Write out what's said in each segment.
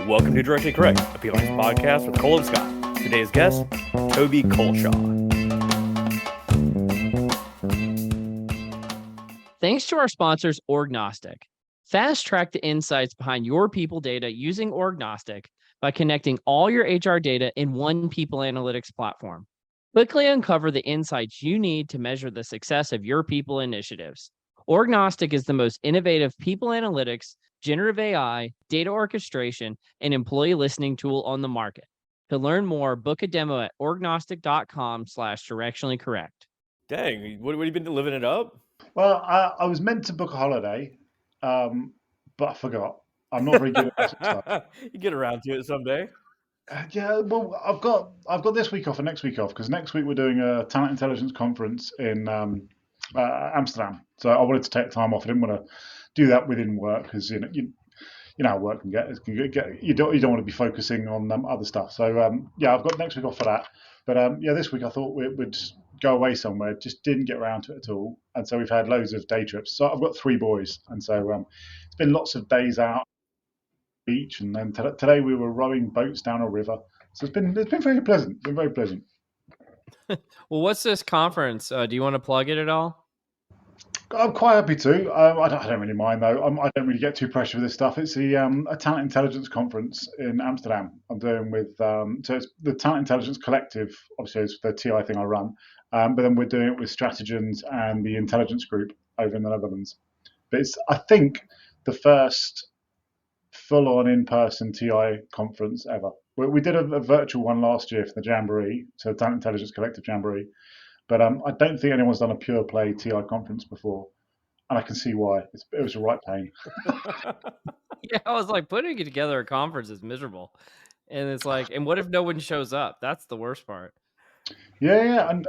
Welcome to Directly Correct, a Weaponized podcast with Cole and Scott. Today's guest, Toby Culshaw. Thanks to our sponsors, Orgnostic. Fast track the insights behind your people data using Orgnostic by connecting all your HR data in one people analytics platform. Quickly uncover the insights you need to measure the success of your people initiatives. Orgnostic is the most innovative people analytics, generative AI, data orchestration, and employee listening tool on the market. To learn more, book a demo at orgnostic.com/directionally correct. Dang, what have you been living it up? Well, I was meant to book a holiday, but I forgot. I'm not very good at booking stuff. You get around to it someday. Yeah, well, I've got this week off and next week off because next week we're doing a talent intelligence conference in Amsterdam. So I wanted to take time off. I didn't want to do that within work because you know how work can get. It can get you don't want to be focusing on other stuff. So yeah, I've got next week off for that. But yeah, this week I thought we'd go away somewhere. Just didn't get around to it at all. And so we've had loads of day trips. So I've got 3 boys, and so it's been lots of days out beach, and then today we were rowing boats down a river. So it's been very pleasant. It's been very pleasant. Well, what's this conference? Do you want to plug it at all? I'm quite happy to. I don't really mind though. I don't really get too pressured with this stuff. It's a talent intelligence conference in Amsterdam. I'm doing with so it's the Talent Intelligence Collective. Obviously, it's the TI thing I run, but then we're doing it with Strategens and the Intelligence Group over in the Netherlands. But it's I think the first full-on in-person TI conference ever. We did a virtual one last year for the Jamboree, so Talent Intelligence Collective Jamboree. But I don't think anyone's done a pure play TI conference before, and I can see why. It was a right pain. Yeah, I was like, putting together a conference is miserable, and it's like, and what if no one shows up? That's the worst part. Yeah, and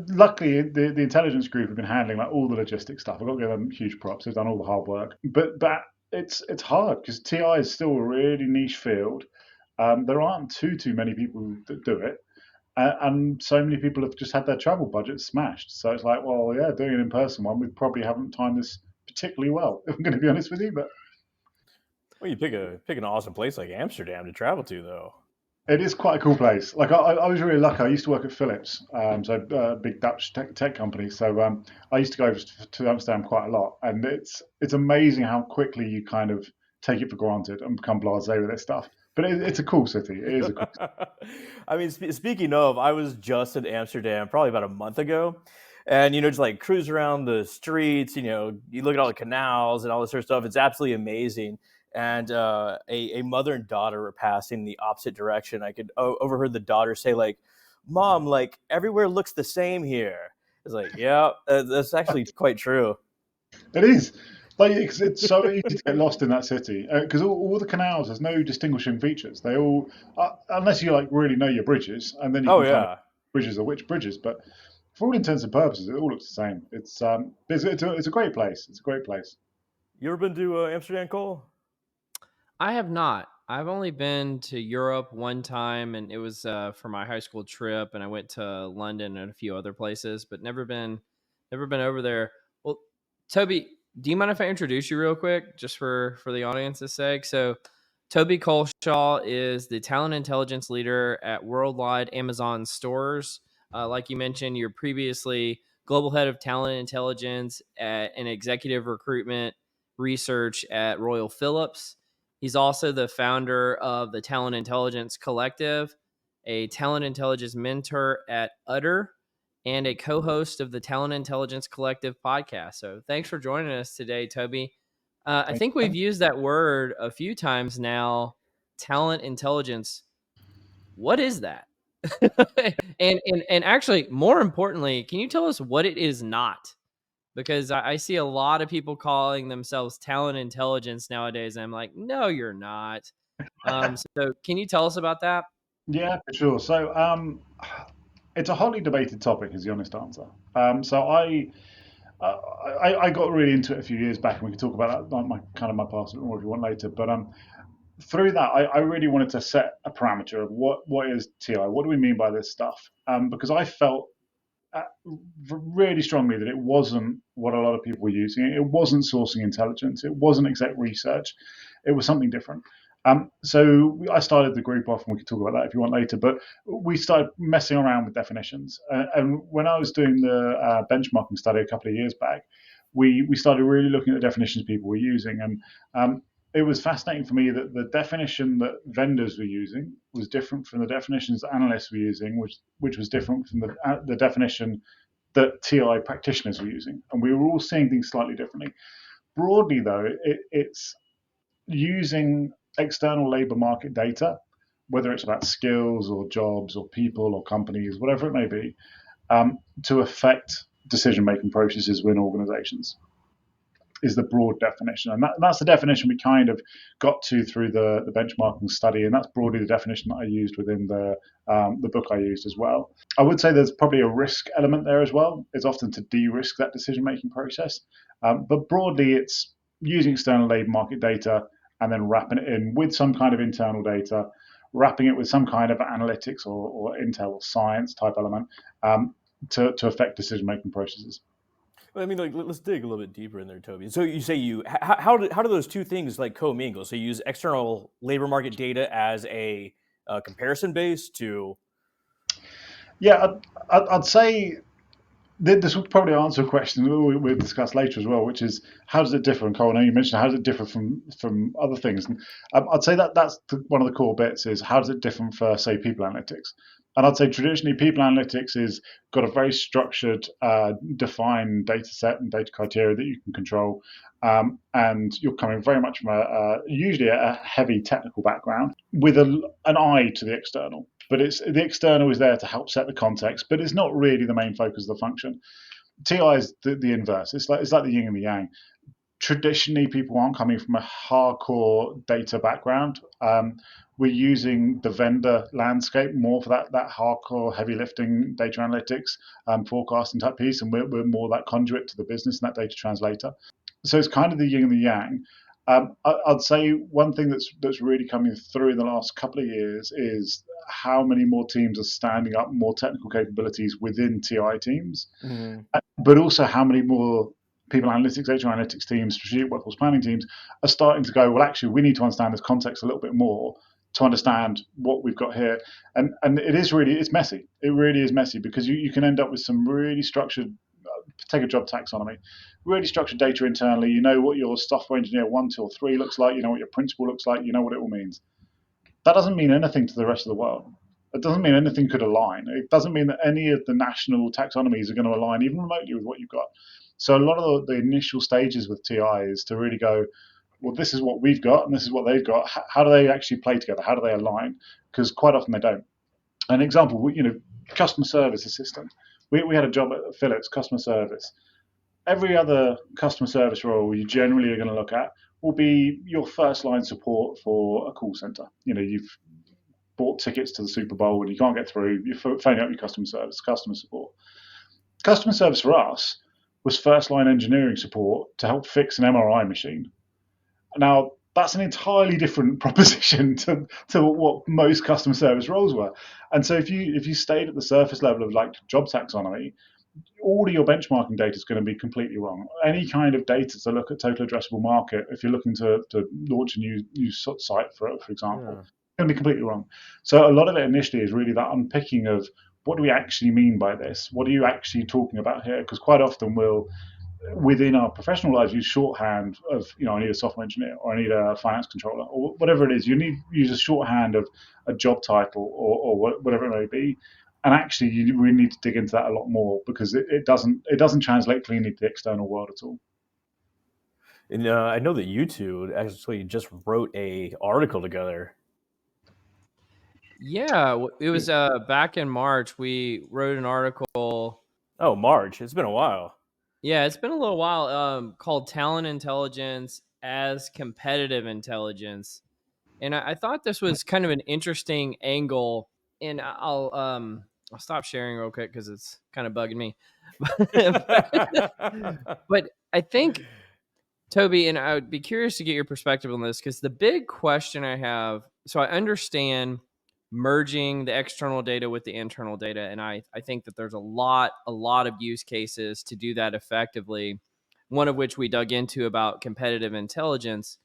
luckily the intelligence group have been handling like all the logistics stuff. I've got to give them huge props. They've done all the hard work, but it's hard because TI is still a really niche field. There aren't too many people that do it. And so many people have just had their travel budgets smashed. So it's like, well, yeah, doing an in-person one, we probably haven't timed this particularly well, if I'm going to be honest with you. But Well, you pick an awesome place like Amsterdam to travel to, though. it is quite a cool place. Like I was really lucky. I used to work at Philips, so a big Dutch tech company. So I used to go over to Amsterdam quite a lot, and it's amazing how quickly you kind of take it for granted and become blasé with this stuff. But it's a cool city. It is a cool city. I mean, speaking of, I was just in Amsterdam probably about a month ago. And, just like cruise around the streets, you look at all the canals and all this sort of stuff. It's absolutely amazing. And a mother and daughter were passing in the opposite direction. I could overheard the daughter say, like, "Mom, like everywhere looks the same here." It's like, yeah, that's actually quite true. It is. Like it's so easy to get lost in that city because all the canals, there's no distinguishing features. They all, unless you like really know your bridges, and then you Oh can kind yeah. of bridges are which bridges. But for all intents and purposes, it all looks the same. It's a great place. It's a great place. You ever been to Amsterdam, Cole? I have not. I've only been to Europe one time, and it was for my high school trip, and I went to London and a few other places, but never been over there. Well, Toby, do you mind if I introduce you real quick, just for the audience's sake? So, Toby Culshaw is the talent intelligence leader at Worldwide Amazon Stores. Like you mentioned, you're previously global head of talent intelligence and executive recruitment research at Royal Philips. He's also the founder of the Talent Intelligence Collective, a talent intelligence mentor at Utter, and a co-host of the Talent Intelligence Collective podcast. So thanks for joining us today, Toby. I think we've used that word a few times now, talent intelligence. What is that? and actually, more importantly, can you tell us what it is not? Because I see a lot of people calling themselves talent intelligence nowadays. And I'm like, no, you're not. So can you tell us about that? Yeah, for sure. So it's a hotly debated topic, is the honest answer. So I got really into it a few years back, and we can talk about that, like my past or if you want later. But through that, I really wanted to set a parameter of what is TI, what do we mean by this stuff? Because I felt really strongly that it wasn't what a lot of people were using. It wasn't sourcing intelligence. It wasn't exec research. It was something different. So I started the group off, and we can talk about that if you want later. But we started messing around with definitions, and when I was doing the benchmarking study a couple of years back, we started really looking at the definitions people were using, and it was fascinating for me that the definition that vendors were using was different from the definitions that analysts were using, which was different from the definition that TI practitioners were using, and we were all seeing things slightly differently. Broadly, though, it's using external labor market data, whether it's about skills or jobs or people or companies, whatever it may be, to affect decision making processes within organizations is the broad definition. And that's the definition we kind of got to through the benchmarking study. And that's broadly the definition that I used within the book I used as well. I would say there's probably a risk element there as well. It's often to de-risk that decision-making process. But broadly, it's using external labor market data and then wrapping it in with some kind of internal data, wrapping it with some kind of analytics or intel or science type element to affect decision-making processes. I mean, like, let's dig a little bit deeper in there, Toby. So you say how do those two things like commingle? So you use external labor market data as a comparison base to. Yeah, I'd say this will probably answer a question we'll discuss later as well, which is how does it differ? And Cole, I know you mentioned how does it differ from other things, and I'd say that's one of the core bits is how does it differ for say people analytics. And I'd say traditionally people analytics is got a very structured, defined data set and data criteria that you can control, and you're coming very much from usually a heavy technical background with an eye to the external. But it's the external is there to help set the context, but it's not really the main focus of the function. TI is the inverse. It's like the yin and the yang. Traditionally, people aren't coming from a hardcore data background. We're using the vendor landscape more for that hardcore heavy lifting data analytics, forecasting type piece, and we're more that conduit to the business and that data translator. So it's kind of the yin and the yang. I'd say one thing that's really coming through in the last couple of years is how many more teams are standing up more technical capabilities within TI teams, Mhm. but also how many more people analytics, data analytics teams, strategic workforce planning teams are starting to go, well, actually, we need to understand this context a little bit more to understand what we've got here. And it's messy. It really is messy because you can end up with some really structured, take a job taxonomy, really structured data internally. You know what your software engineer 1, 2, or 3 looks like. You know what your principal looks like. You know what it all means. That doesn't mean anything to the rest of the world. It doesn't mean anything could align. It doesn't mean that any of the national taxonomies are going to align even remotely with what you've got. So a lot of the initial stages with TI is to really go, well, this is what we've got and this is what they've got. How do they actually play together? How do they align? Because quite often they don't. An example, customer service assistant. We had a job at Philips, customer service. Every other customer service role you generally are going to look at will be your first line support for a call center. You've bought tickets to the Super Bowl and you can't get through, you're phoning up your customer support. Customer service for us was first line engineering support to help fix an MRI machine. Now, that's an entirely different proposition to what most customer service roles were. And so if you stayed at the surface level of like job taxonomy, all of your benchmarking data is going to be completely wrong. Any kind of data to look at total addressable market, if you're looking to launch a new site, for example, Yeah. it's going to be completely wrong. So a lot of it initially is really that unpicking of what do we actually mean by this? What are you actually talking about here? Because quite often we'll, within our professional lives, use shorthand of, I need a software engineer or I need a finance controller or whatever it is. You need use a shorthand of a job title or whatever it may be. And actually, you really need to dig into that a lot more because it doesn't translate cleanly to the external world at all. And I know that you two actually just wrote a article together. Yeah, it was back in March. We wrote an article. Oh, March. It's been a while. Yeah, it's been a little while. Called "Talent Intelligence as Competitive Intelligence," and I thought this was kind of an interesting angle. And I'll stop sharing real quick because it's kind of bugging me. But I think, Toby, and I would be curious to get your perspective on this because the big question I have, so I understand merging the external data with the internal data, and I think that there's a lot of use cases to do that effectively. One of which we dug into about competitive intelligence.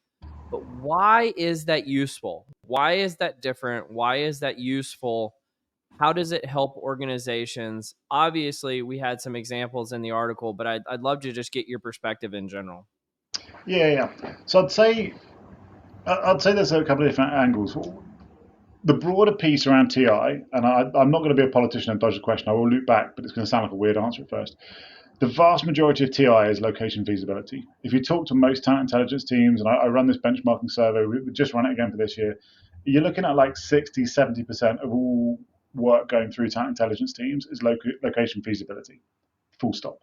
But why is that useful? Why is that different? Why is that useful? How does it help organizations? Obviously, we had some examples in the article, but I'd love to just get your perspective in general. Yeah. So I'd say there's a couple of different angles. The broader piece around TI, and I'm not going to be a politician and dodge the question. I will loop back, but it's going to sound like a weird answer at first. The vast majority of TI is location feasibility. If you talk to most talent intelligence teams, and I run this benchmarking survey, we just run it again for this year, you're looking at like 60, 70% of all work going through talent intelligence teams is location feasibility, full stop.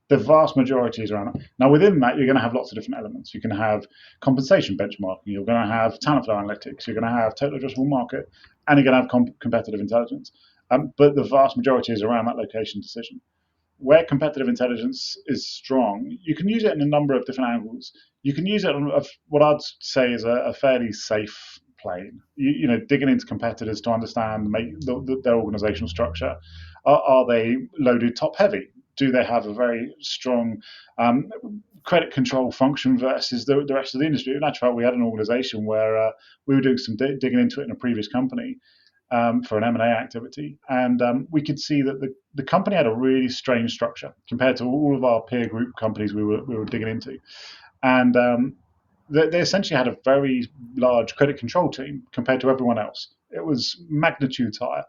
The vast majority is around that. Now, within that, you're going to have lots of different elements. You can have compensation benchmarking, you're going to have talent flow analytics, you're going to have total addressable market, and you're going to have competitive intelligence. But the vast majority is around that location decision. Where competitive intelligence is strong, you can use it in a number of different angles. You can use it on what I'd say is a fairly safe plane. Digging into competitors to understand their organizational structure. Are they loaded top heavy? Do they have a very strong credit control function versus the rest of the industry? In actual fact, we had an organization where we were doing some digging into it in a previous company, for an M&A activity. And we could see that the company had a really strange structure compared to all of our peer group companies we were digging into. And they essentially had a very large credit control team compared to everyone else. It was magnitudes higher.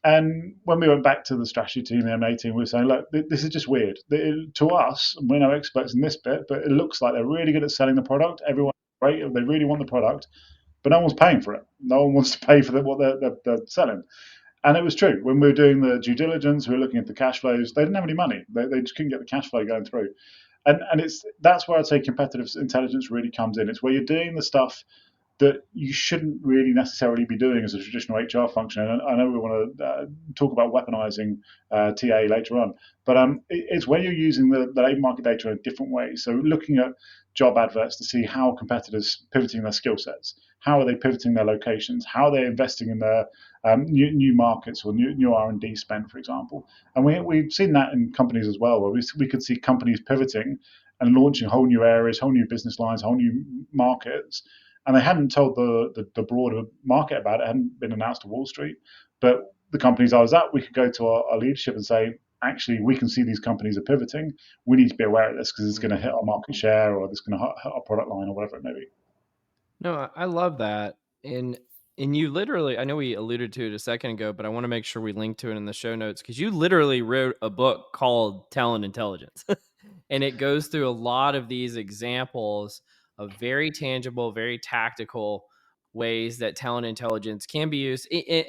And when we went back to the strategy team, the M&A team, we were saying, look, this is just weird. To us, we're no experts in this bit, but it looks like they're really good at selling the product. Everyone's great. They really want the product, but no one's paying for it. No one wants to pay for what they're selling. And it was true. When we were doing the due diligence, we were looking at the cash flows. They didn't have any money. They just couldn't get the cash flow going through. And that's where I'd say competitive intelligence really comes in. It's where you're doing the stuff that you shouldn't really necessarily be doing as a traditional HR function. And I know we want to talk about weaponizing TA later on, but it's where you're using the labor market data in a different way. So looking at job adverts to see how competitors pivoting their skill sets, how are they pivoting their locations, how are they investing in their new markets or new R&D spend, for example. And we've seen that in companies as well, where we could see companies pivoting and launching whole new areas, whole new business lines, whole new markets, and they hadn't told the broader market about it. It hadn't been announced to Wall Street. But the companies I was at, we could go to our leadership and say, actually, we can see these companies are pivoting. We need to be aware of this because it's going to hit our market share or it's going to hit our product line or whatever it may be. No, I love that. And you literally, I know we alluded to it a second ago, but I want to make sure we link to it in the show notes because you literally wrote a book called Talent Intelligence. And it goes through a lot of these examples of very tangible, very tactical ways that talent intelligence can be used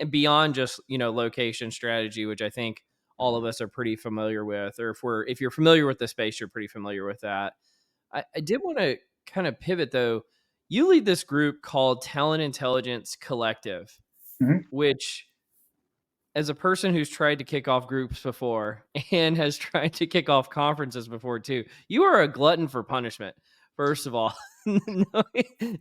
beyond just, location strategy, which I think all of us are pretty familiar with, or if you're familiar with the space, you're pretty familiar with that. I did want to kind of pivot though. You lead this group called Talent Intelligence Collective, Mm-hmm. which, as a person who's tried to kick off groups before and has tried to kick off conferences before too, you are a glutton for punishment. First of all,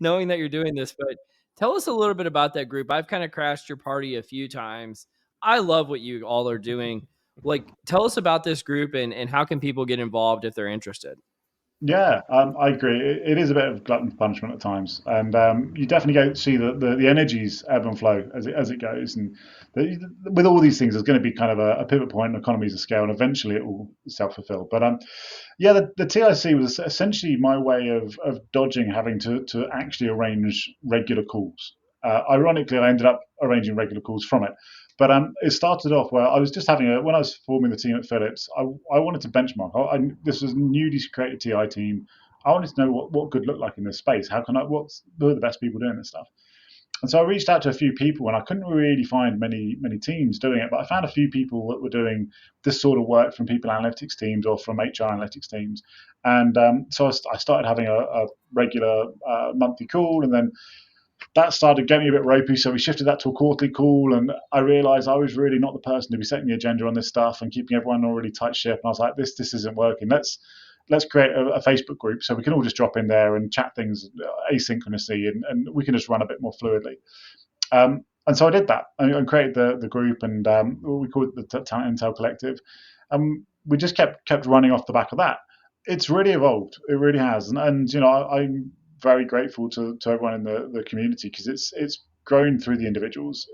knowing that you're doing this, but tell us a little bit about that group. I've kind of crashed your party a few times. I love what you all are doing. Like, tell us about this group and how can people get involved if they're interested? Yeah, I agree. It is a bit of glutton for punishment at times, and you definitely go see the energies ebb and flow as it goes. And with all these things, there's going to be kind of a pivot point in economies of scale, and eventually it will self fulfill. But yeah, the TIC was essentially my way of dodging having to actually arrange regular calls. Ironically, I ended up arranging regular calls from it. But it started off where I was just when I was forming the team at Philips, I wanted to benchmark. This was a newly created TI team. I wanted to know what good looked like in this space. Who are the best people doing this stuff? And so I reached out to a few people, and I couldn't really find many teams doing it. But I found a few people that were doing this sort of work from people analytics teams or from HR analytics teams. And so I started having a regular monthly call, and then that started getting a bit ropey, so we shifted that to a quarterly call, and I realized I was really not the person to be setting the agenda on this stuff and keeping everyone on a really tight ship. And I was like, this isn't working. Let's create a Facebook group so we can all just drop in there and chat things asynchronously, and we can just run a bit more fluidly. And so I did that and created the group, and we called it the Talent Intel Collective. We just kept running off the back of that. It's really evolved. It really has, and very grateful to everyone in the community because it's grown through the individuals.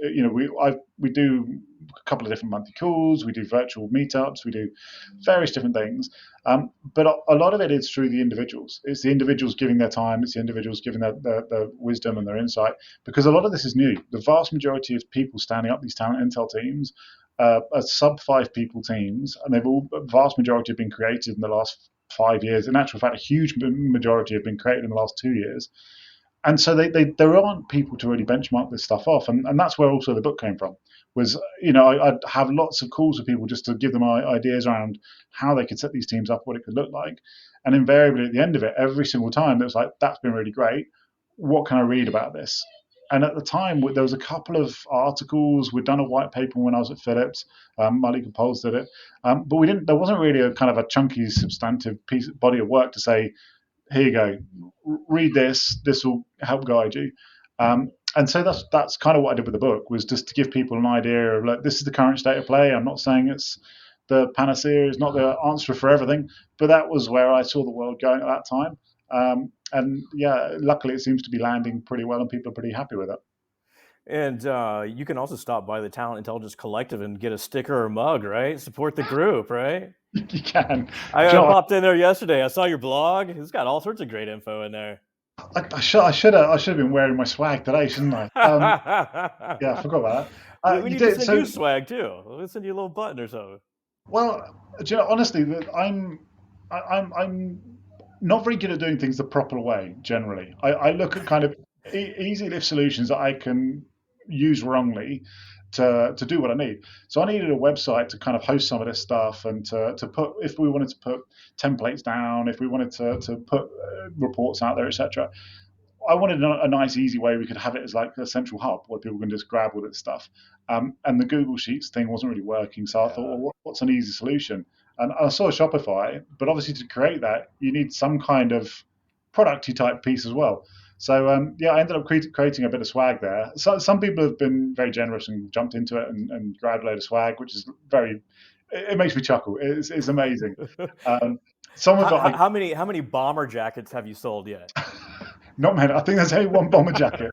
We do a couple of different monthly calls, we do virtual meetups, we do various different things, but a lot of it is through the individuals. It's the individuals giving their time, it's the individuals giving their wisdom and their insight, because a lot of this is new. The vast majority of people standing up these talent intel teams are sub 5 people teams, and the vast majority have been created in the last 5 years. In actual fact, a huge majority have been created in the last 2 years. And so there aren't people to really benchmark this stuff off, and that's where also the book came from. Was I'd have lots of calls with people just to give them ideas around how they could set these teams up, what it could look like, and invariably at the end of it, every single time it was like, that's been really great. What can I read about this? And at the time, there was a couple of articles. We'd done a white paper when I was at Phillips. Malik and Poles did it, but we didn't. There wasn't really a kind of a chunky, substantive body of work to say, here you go, read this. This will help guide you. And so that's kind of what I did with the book, was just to give people an idea of, like, this is the current state of play. I'm not saying it's the panacea, it's not the answer for everything, but that was where I saw the world going at that time. And yeah, luckily it seems to be landing pretty well, and people are pretty happy with it. And you can also stop by the Talent Intelligence Collective and get a sticker or mug, right? Support the group, right? You can. I popped in there yesterday. I saw your blog. It's got all sorts of great info in there. I should have been wearing my swag today, shouldn't I? Yeah, I forgot about that. We need to send you swag too. Let's send you a little button or something. Well, honestly, I'm not very good at doing things the proper way. Generally, I look at kind of easy lift solutions that I can use wrongly to do what I need. So I needed a website to kind of host some of this stuff, and to put, if we wanted to put templates down, if we wanted to put reports out there, etc. I wanted a nice, easy way we could have it as like a central hub where people can just grab all this stuff. And the Google Sheets thing wasn't really working, so I thought, well, what's an easy solution? And I saw Shopify, but obviously to create that, you need some kind of producty type piece as well. So yeah, I ended up creating a bit of swag there. So some people have been very generous and jumped into it and grabbed a load of swag, which is it makes me chuckle. It's amazing. How many bomber jackets have you sold yet? Not many. I think there's only one bomber jacket.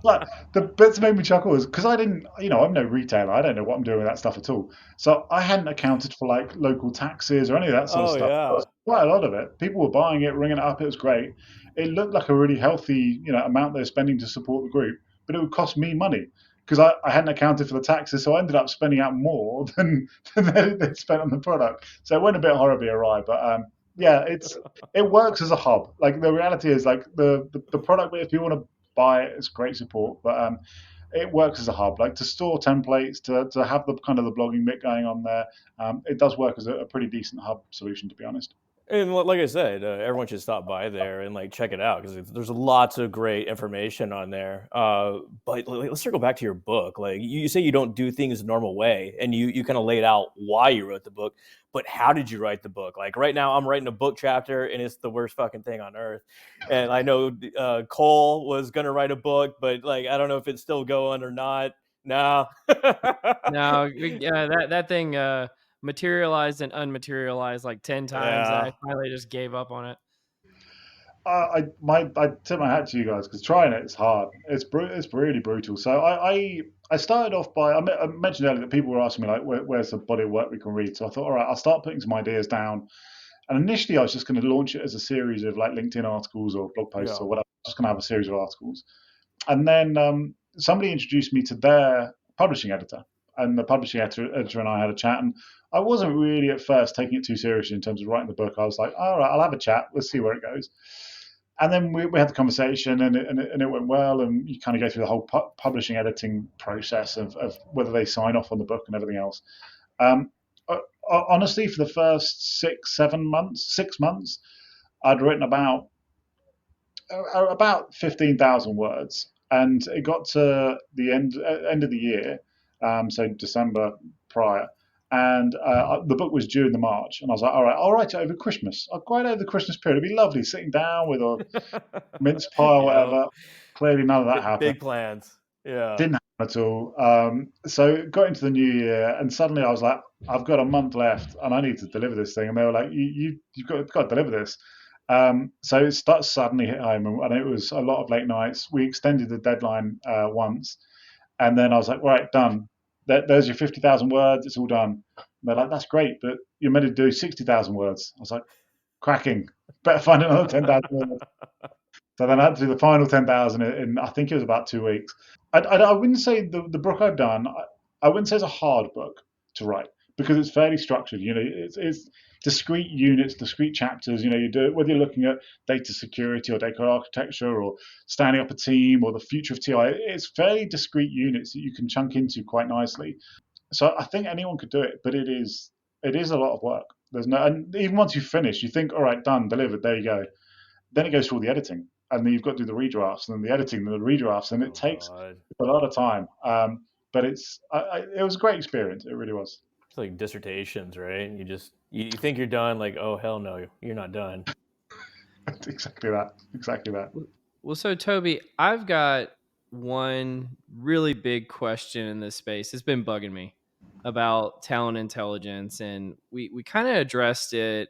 But the bits that made me chuckle is because I didn't, I'm no retailer. I don't know what I'm doing with that stuff at all. So I hadn't accounted for like local taxes or any of that sort of stuff. Yeah. Quite a lot of it. People were buying it, ringing it up. It was great. It looked like a really healthy, amount they're spending to support the group, but it would cost me money because I hadn't accounted for the taxes. So I ended up spending out more than they'd spent on the product. So it went a bit horribly awry, but yeah, it works as a hub. Like the reality is, like the product, if you want to buy it, it's great support, but it works as a hub. Like to store templates, to have the kind of the blogging bit going on there, it does work as a pretty decent hub solution, to be honest. And like I said, everyone should stop by there and like check it out because there's lots of great information on there. But let's circle back to your book. Like you say, you don't do things the normal way, and you kind of laid out why you wrote the book. But how did you write the book? Like right now, I'm writing a book chapter, and it's the worst fucking thing on earth. And I know Cole was gonna write a book, but like I don't know if it's still going or not. No, no, that thing materialized and unmaterialized like 10 times. Yeah. And I finally just gave up on it. I tip my hat to you guys because trying it is hard. It's really brutal. So I started off by I mentioned earlier that people were asking me like where's the body of work we can read. So I thought, all right, I'll start putting some ideas down. And initially I was just going to launch it as a series of like LinkedIn articles or blog posts or whatever. I was just going to have a series of articles. And then somebody introduced me to their publishing editor, and the publishing editor and I had a chat. And I wasn't really at first taking it too seriously in terms of writing the book. I was like, all right, I'll have a chat. Let's see where it goes. And then we had the conversation, and it went well. And you kind of go through the whole publishing editing process of whether they sign off on the book and everything else. Honestly, for the first 6 months, I'd written about 15,000 words, and it got to the end of the year, so December prior, and the book was due in the March, and I was like, all right, I'll write it over Christmas. I'll write it over the Christmas period. It'd be lovely sitting down with a mince pie or whatever. Clearly, none of that happened. Big plans. Yeah. Didn't happen at all. So got into the new year, and suddenly I was like, I've got a month left, and I need to deliver this thing. And they were like, you've got to deliver this. So it starts suddenly hit home, and it was a lot of late nights. We extended the deadline once, and then I was like, right, done. There's your 50,000 words. It's all done. And they're like, that's great, but you're meant to do 60,000 words. I was like, cracking. Better find another 10,000 words. So then I had to do the final 10,000 in I think it was about 2 weeks. I wouldn't say the book I've done, I wouldn't say it's a hard book to write because it's fairly structured. It's discrete units, discrete chapters. You do it whether you're looking at data security or data architecture or standing up a team or the future of TI. It's fairly discrete units that you can chunk into quite nicely. So I think anyone could do it, but it is a lot of work. There's no, and even once you finish, you think, all right, done, delivered, there you go. Then it goes through all the editing, and then you've got to do the redrafts, and then the editing, and the redrafts, and it Oh takes God. a lot of time. But it was a great experience. It really was. It's like dissertations, right? You think you're done, like, oh hell no, you're not done. Exactly that. Exactly that. Well, so Toby, I've got one really big question in this space. It's been bugging me about talent intelligence, and we kind of addressed it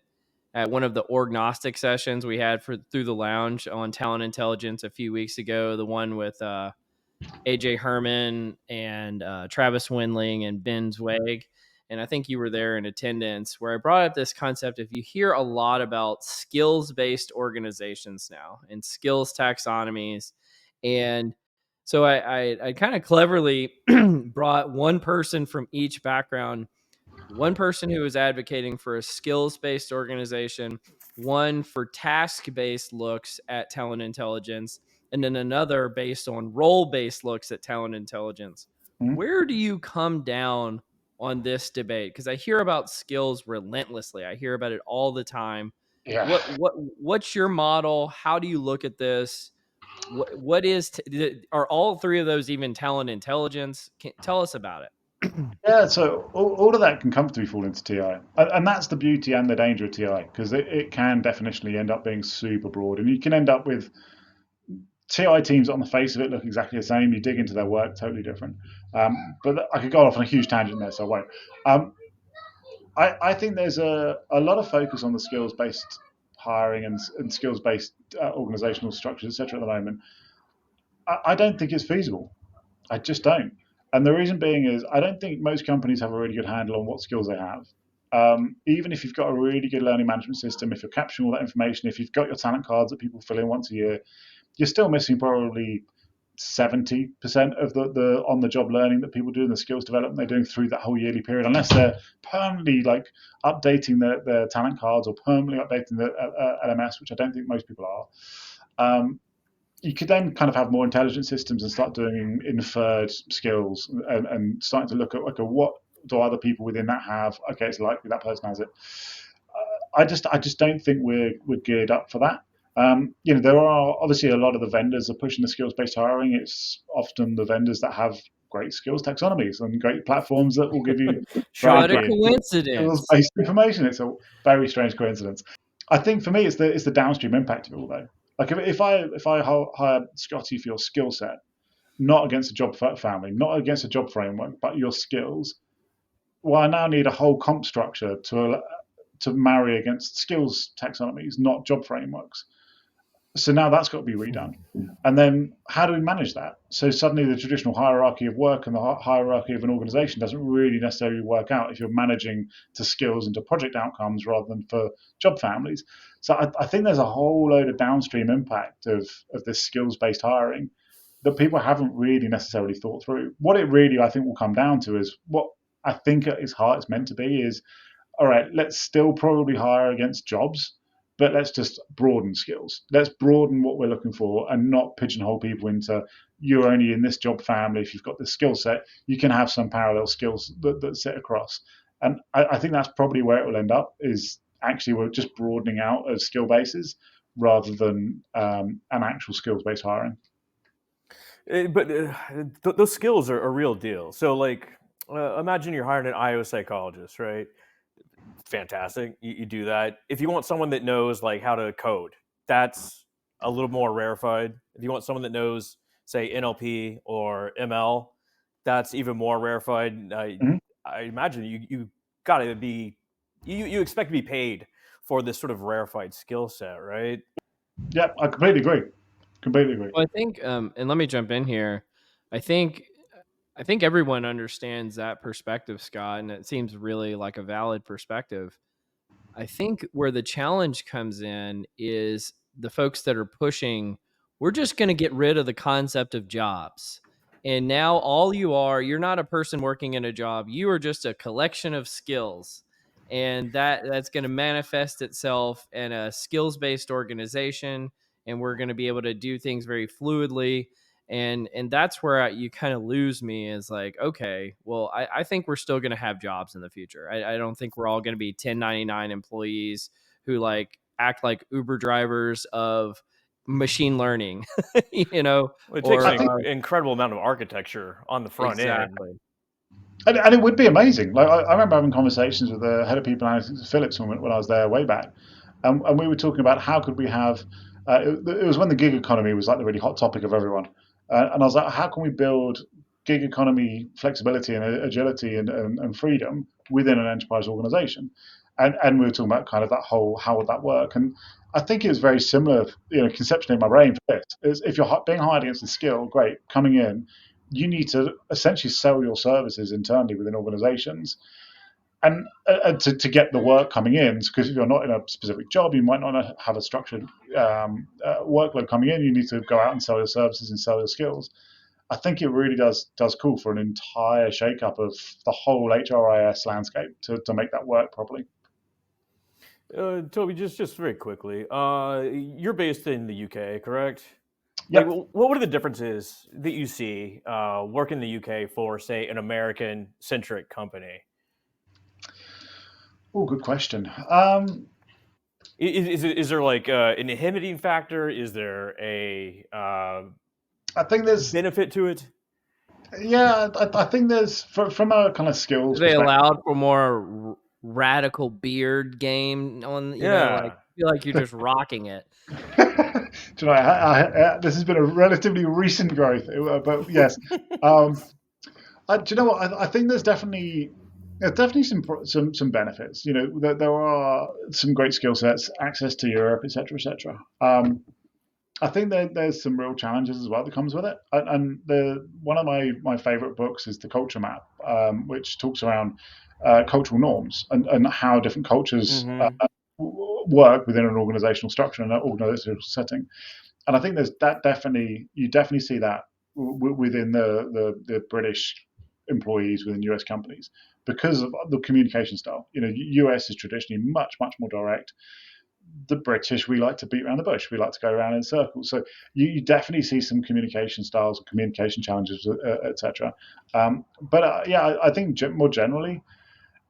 at one of the orgnostic sessions we had for through the lounge on talent intelligence a few weeks ago. The one with AJ Herman and Travis Windling and Ben Zweig. And I think you were there in attendance, where I brought up this concept of you hear a lot about skills based organizations now and skills taxonomies. And so I kind of cleverly brought one person from each background, one person who was advocating for a skills based organization, one for task based looks at talent intelligence, and then another based on role based looks at talent intelligence. Mhm. Where do you come down on this debate? Because I hear about skills relentlessly. I hear about it all the time. Yeah. What's your model? How do you look at this? What is are all three of those even talent intelligence? Tell us about it. Yeah, so all of that can comfortably fall into TI. And that's the beauty and the danger of TI, because it can definitionally end up being super broad. And you can end up with TI teams that on the face of it look exactly the same. You dig into their work, totally different. But I could go off on a huge tangent there, so I won't. Um, I think there's a lot of focus on the skills based hiring and skills based organizational structures, etc. at the moment. I don't think it's feasible. I just don't. And the reason being is I don't think most companies have a really good handle on what skills they have. Even if you've got a really good learning management system, if you're capturing all that information, if you've got your talent cards that people fill in once a year, you're still missing probably 70% of the on the job learning that people do and the skills development they're doing through that whole yearly period, unless they're permanently like updating their talent cards or permanently updating the LMS, which I don't think most people are. You could then kind of have more intelligent systems and start doing inferred skills and starting to look at, okay, what do other people within that have? Okay, it's likely that person has it. I just don't think we're geared up for that. There are obviously a lot of the vendors are pushing the skills based hiring. It's often the vendors that have great skills taxonomies and great platforms that will give you very What a good Shocking. skills coincidence. based information. It's a very strange coincidence. I think for me, it's the downstream impact of it all though. Like if I hire Scotty for your skill set, not against a job family, not against a job framework, but your skills. Well, I now need a whole comp structure to marry against skills taxonomies, not job frameworks. So now that's got to be redone. And then how do we manage that? So suddenly the traditional hierarchy of work and the hierarchy of an organization doesn't really necessarily work out if you're managing to skills and to project outcomes rather than for job families. So I think there's a whole load of downstream impact of this skills based hiring that people haven't really necessarily thought through. What it really, I think, will come down to is what I think at its heart it's meant to be is all right, let's still probably hire against jobs, but let's just broaden skills. Let's broaden what we're looking for and not pigeonhole people into you're only in this job family. If you've got this skill set, you can have some parallel skills that sit across. And I think that's probably where it will end up is actually we're just broadening out of skill bases rather than an actual skills based hiring. But those skills are a real deal. So, like, imagine you're hiring an IO psychologist, right? Fantastic. You do that. If you want someone that knows like how to code, that's a little more rarefied. If you want someone that knows, say, NLP or ML, that's even more rarefied. Mhm. I imagine you got to be you expect to be paid for this sort of rarefied skill set, right? Yeah, I completely agree. Completely agree. Well, I think, and let me jump in here. I think, I think everyone understands that perspective, Scott, and it seems really like a valid perspective. I think where the challenge comes in is the folks that are pushing, we're just going to get rid of the concept of jobs. And now all you're not a person working in a job. You are just a collection of skills. And that's going to manifest itself in a skills-based organization. And we're going to be able to do things very fluidly. And that's where you kind of lose me is like, okay, well, I think we're still going to have jobs in the future. I don't think we're all going to be 1099 employees who like act like Uber drivers of machine learning, Well, it takes or an incredible amount of architecture on the front end. exactly. And it would be amazing. Like I remember having conversations with the head of people analytics at Philips when I was there way back, and we were talking about how could we have. It was when the gig economy was like the really hot topic of everyone, and I was like, how can we build gig economy flexibility and agility and freedom within an enterprise organization? And we were talking about kind of that whole how would that work? And I think it was very similar, conceptually in my brain for this. Is if you're being hired against a skill, great, coming in, you need to essentially sell your services internally within organizations and to get the work coming in, because if you're not in a specific job, you might not have a structured workload coming in. You need to go out and sell your services and sell your skills. I think it really does call for an entire shake-up of the whole HRIS landscape to make that work properly. Toby, just very quickly, you're based in the UK, correct? Yep. Like, what are the differences that you see working in the UK for, say, an American-centric company? Oh, good question. Is there like an inhibiting factor? Is there a I think there's benefit to it? Yeah, I think there's from a kind of skills They perspective. allowed for more radical beard game on, like I feel like you're just rocking it. Do you know, this has been a relatively recent growth, but yes. Do you know what? I think there's definitely some benefits. There are some great skill sets, access to Europe, etc., etc. I think there's some real challenges as well that comes with it. And one of my favorite books is The Culture Map, which talks around cultural norms and how different cultures work within an organizational structure and an organizational setting. And I think you definitely see that within the British employees within US companies because of the communication style. US is traditionally much more direct. The British, we like to beat around the bush. We like to go around in circles. So you definitely see some communication styles, communication challenges, etc. But I think more generally,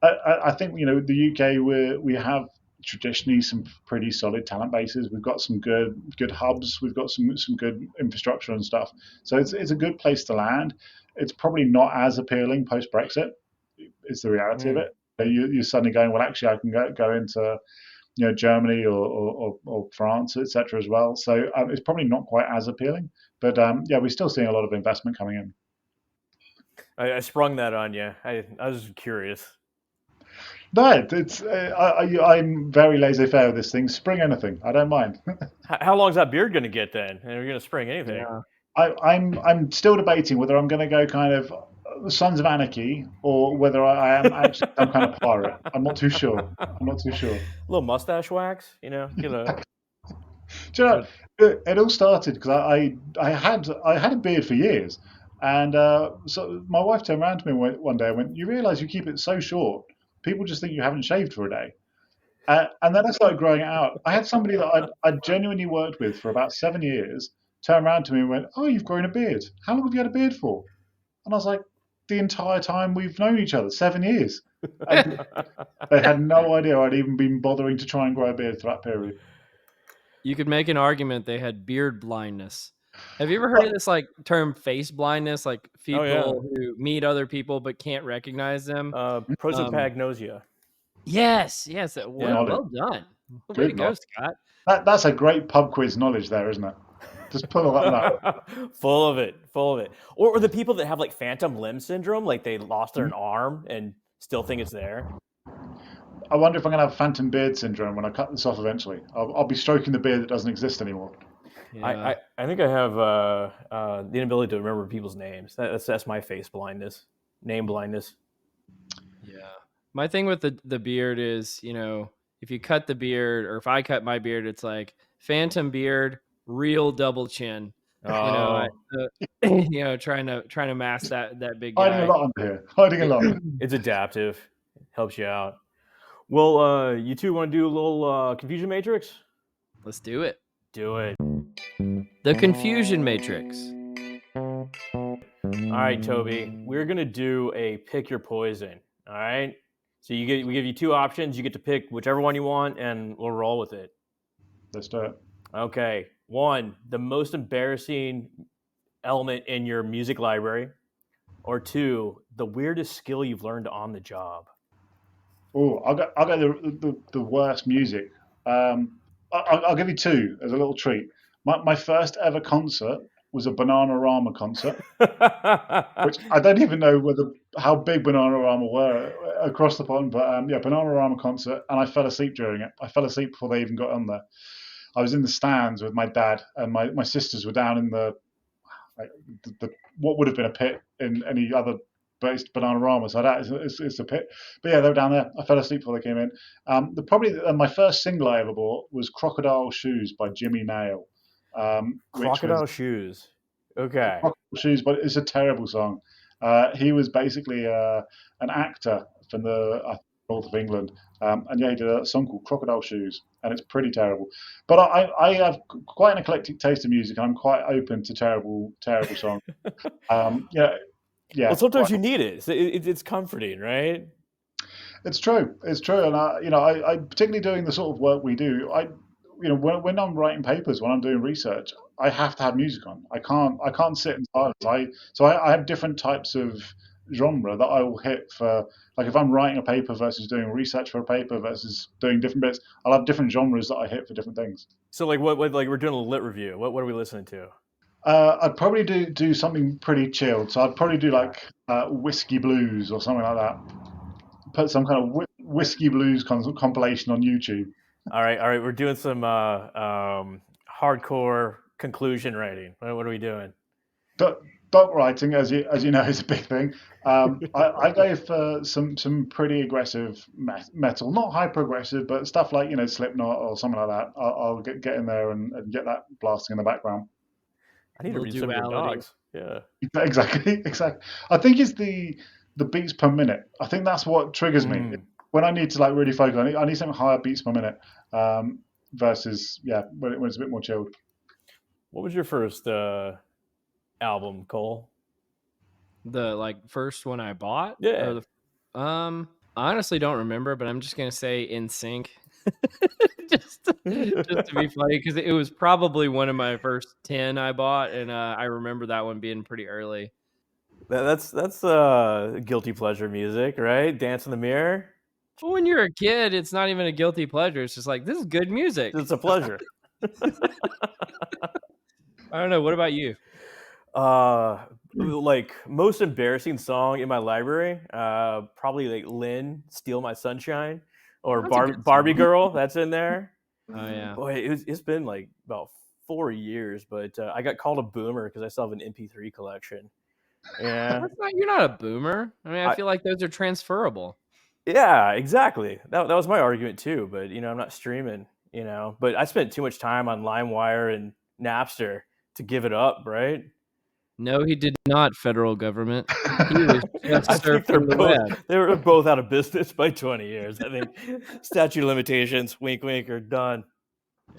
I think the UK we have traditionally some pretty solid talent bases. We've got some good hubs. We've got some good infrastructure and stuff. So it's a good place to land. It's probably not as appealing post Brexit. Is the reality of it. You're suddenly going, well, actually, I can go into Germany or France, etc. as well. So it's probably not quite as appealing. But we're still seeing a lot of investment coming in. I sprung that on you. I was curious. No, I'm very laissez-faire with this thing. Spring anything, I don't mind. How long is that beard going to get then? And you're going to spring anything? Yeah. I'm still debating whether I'm going to go kind of Sons of Anarchy or whether I am actually some kind of pirate. I'm not too sure. A little mustache wax, Do you know, it all started because I had a beard for years, and so my wife turned around to me one day and went, "You realise you keep it so short, people just think you haven't shaved for a day." And then I started growing it out. I had somebody that I'd genuinely worked with for about 7 years turn around to me and went, "Oh, you've grown a beard. How long have you had a beard for?" And I was like, "The entire time we've known each other, 7 years." And they had no idea I'd even been bothering to try and grow a beard for that period. You could make an argument they had beard blindness. Have you ever heard of this term face blindness? Like people who meet other people but can't recognize them. Prosopagnosia. Yes. Well done. Way to go, Scott. That's a great pub quiz knowledge there, isn't it? Just pull that up. Full of it. Or the people that have like phantom limb syndrome, like they lost their arm and still think it's there. I wonder if I'm going to have phantom beard syndrome when I cut this off eventually. I'll be stroking the beard that doesn't exist anymore. Yeah. I think I have the inability to remember people's names. That's my face blindness, name blindness. Yeah. My thing with the beard is, if you cut the beard or if I cut my beard, it's like phantom beard, real double chin. I, Oh, trying to mask that big Hiding a guy. lot under here. Hiding a lot. it's adaptive. Helps you out. Well, you two want to do a little confusion matrix? Let's do it. Do it. The confusion matrix. All right, Toby. We're gonna do a pick your poison. All right. So we give you two options. You get to pick whichever one you want, and we'll roll with it. Let's do it. Okay. One, the most embarrassing element in your music library, or two, the weirdest skill you've learned on the job. Oh, I'll go the worst music. I'll give you two as a little treat. My first ever concert was a Bananarama concert, which I don't even know how big Bananarama were across the pond, but yeah, Bananarama concert, and I fell asleep during it. I fell asleep before they even got on there. I was in the stands with my dad, and my sisters were down in like, the what would have been a pit in any other based Bananarama. So that is a pit. But yeah, they were down there. I fell asleep before they came in. My first single I ever bought was "Crocodile Shoes" by Jimmy Nail, which was Crocodile shoes. Okay. Crocodile Shoes, but it's a terrible song. He was basically an actor from the north of England, and yeah, he did a song called Crocodile Shoes, and it's pretty terrible. But I have quite an eclectic taste in music, and I'm quite open to terrible songs. Yeah, Well, yeah, sometimes you need it. It's comforting, right? it's true. It's true, and I particularly doing the sort of work we do. When I'm writing papers, when I'm doing research, I have to have music on. I can't sit in silence. I have different types of genre that I will hit for. Like if I'm writing a paper versus doing research for a paper versus doing different bits, I'll have different genres that I hit for different things. So what like we're doing a lit review. What are we listening to? I'd probably do something pretty chilled. So I'd probably do Okay. like whiskey blues or something like that. Put some kind of whiskey blues compilation on YouTube. All right, all right. We're doing some hardcore conclusion writing. What are we doing? Doc writing, as you know, is a big thing. I go for some pretty aggressive metal, not hyper aggressive, but stuff like Slipknot or something like that. I'll get in there and get that blasting in the background. I need to Little read some of your duality. dogs. Yeah. Exactly. I think it's the beats per minute. I think that's what triggers me Mm. when I need to like really focus. I need something higher beats per minute versus when it's a bit more chilled. What was your first album, Cole? The first one I bought, Yeah. or I honestly don't remember, but I'm just gonna say In Sync, just to be funny, because it was probably one of my first 10 I bought, and I remember that one being pretty early. That's guilty pleasure music, right? Dance in the mirror. But when you're a kid, it's not even a guilty pleasure. It's just like, this is good music. It's a pleasure. I don't know. What about you? Like most embarrassing song in my library, probably like Lynn, "Steal My Sunshine," or That's a good Barbie song. Girl. That's in there. Oh yeah. Boy, it's been like about 4 years, but I got called a boomer because I still have an MP3 collection. Yeah, You're not a boomer. I mean, I I feel like those are transferable. yeah, exactly. That was my argument too. But I'm not streaming. But I spent too much time on LimeWire and Napster to give it up, right? No, he did not, federal government. He was just I think surfing the web. they were both out of business by 20 years. I think statute of limitations, wink, wink, are done.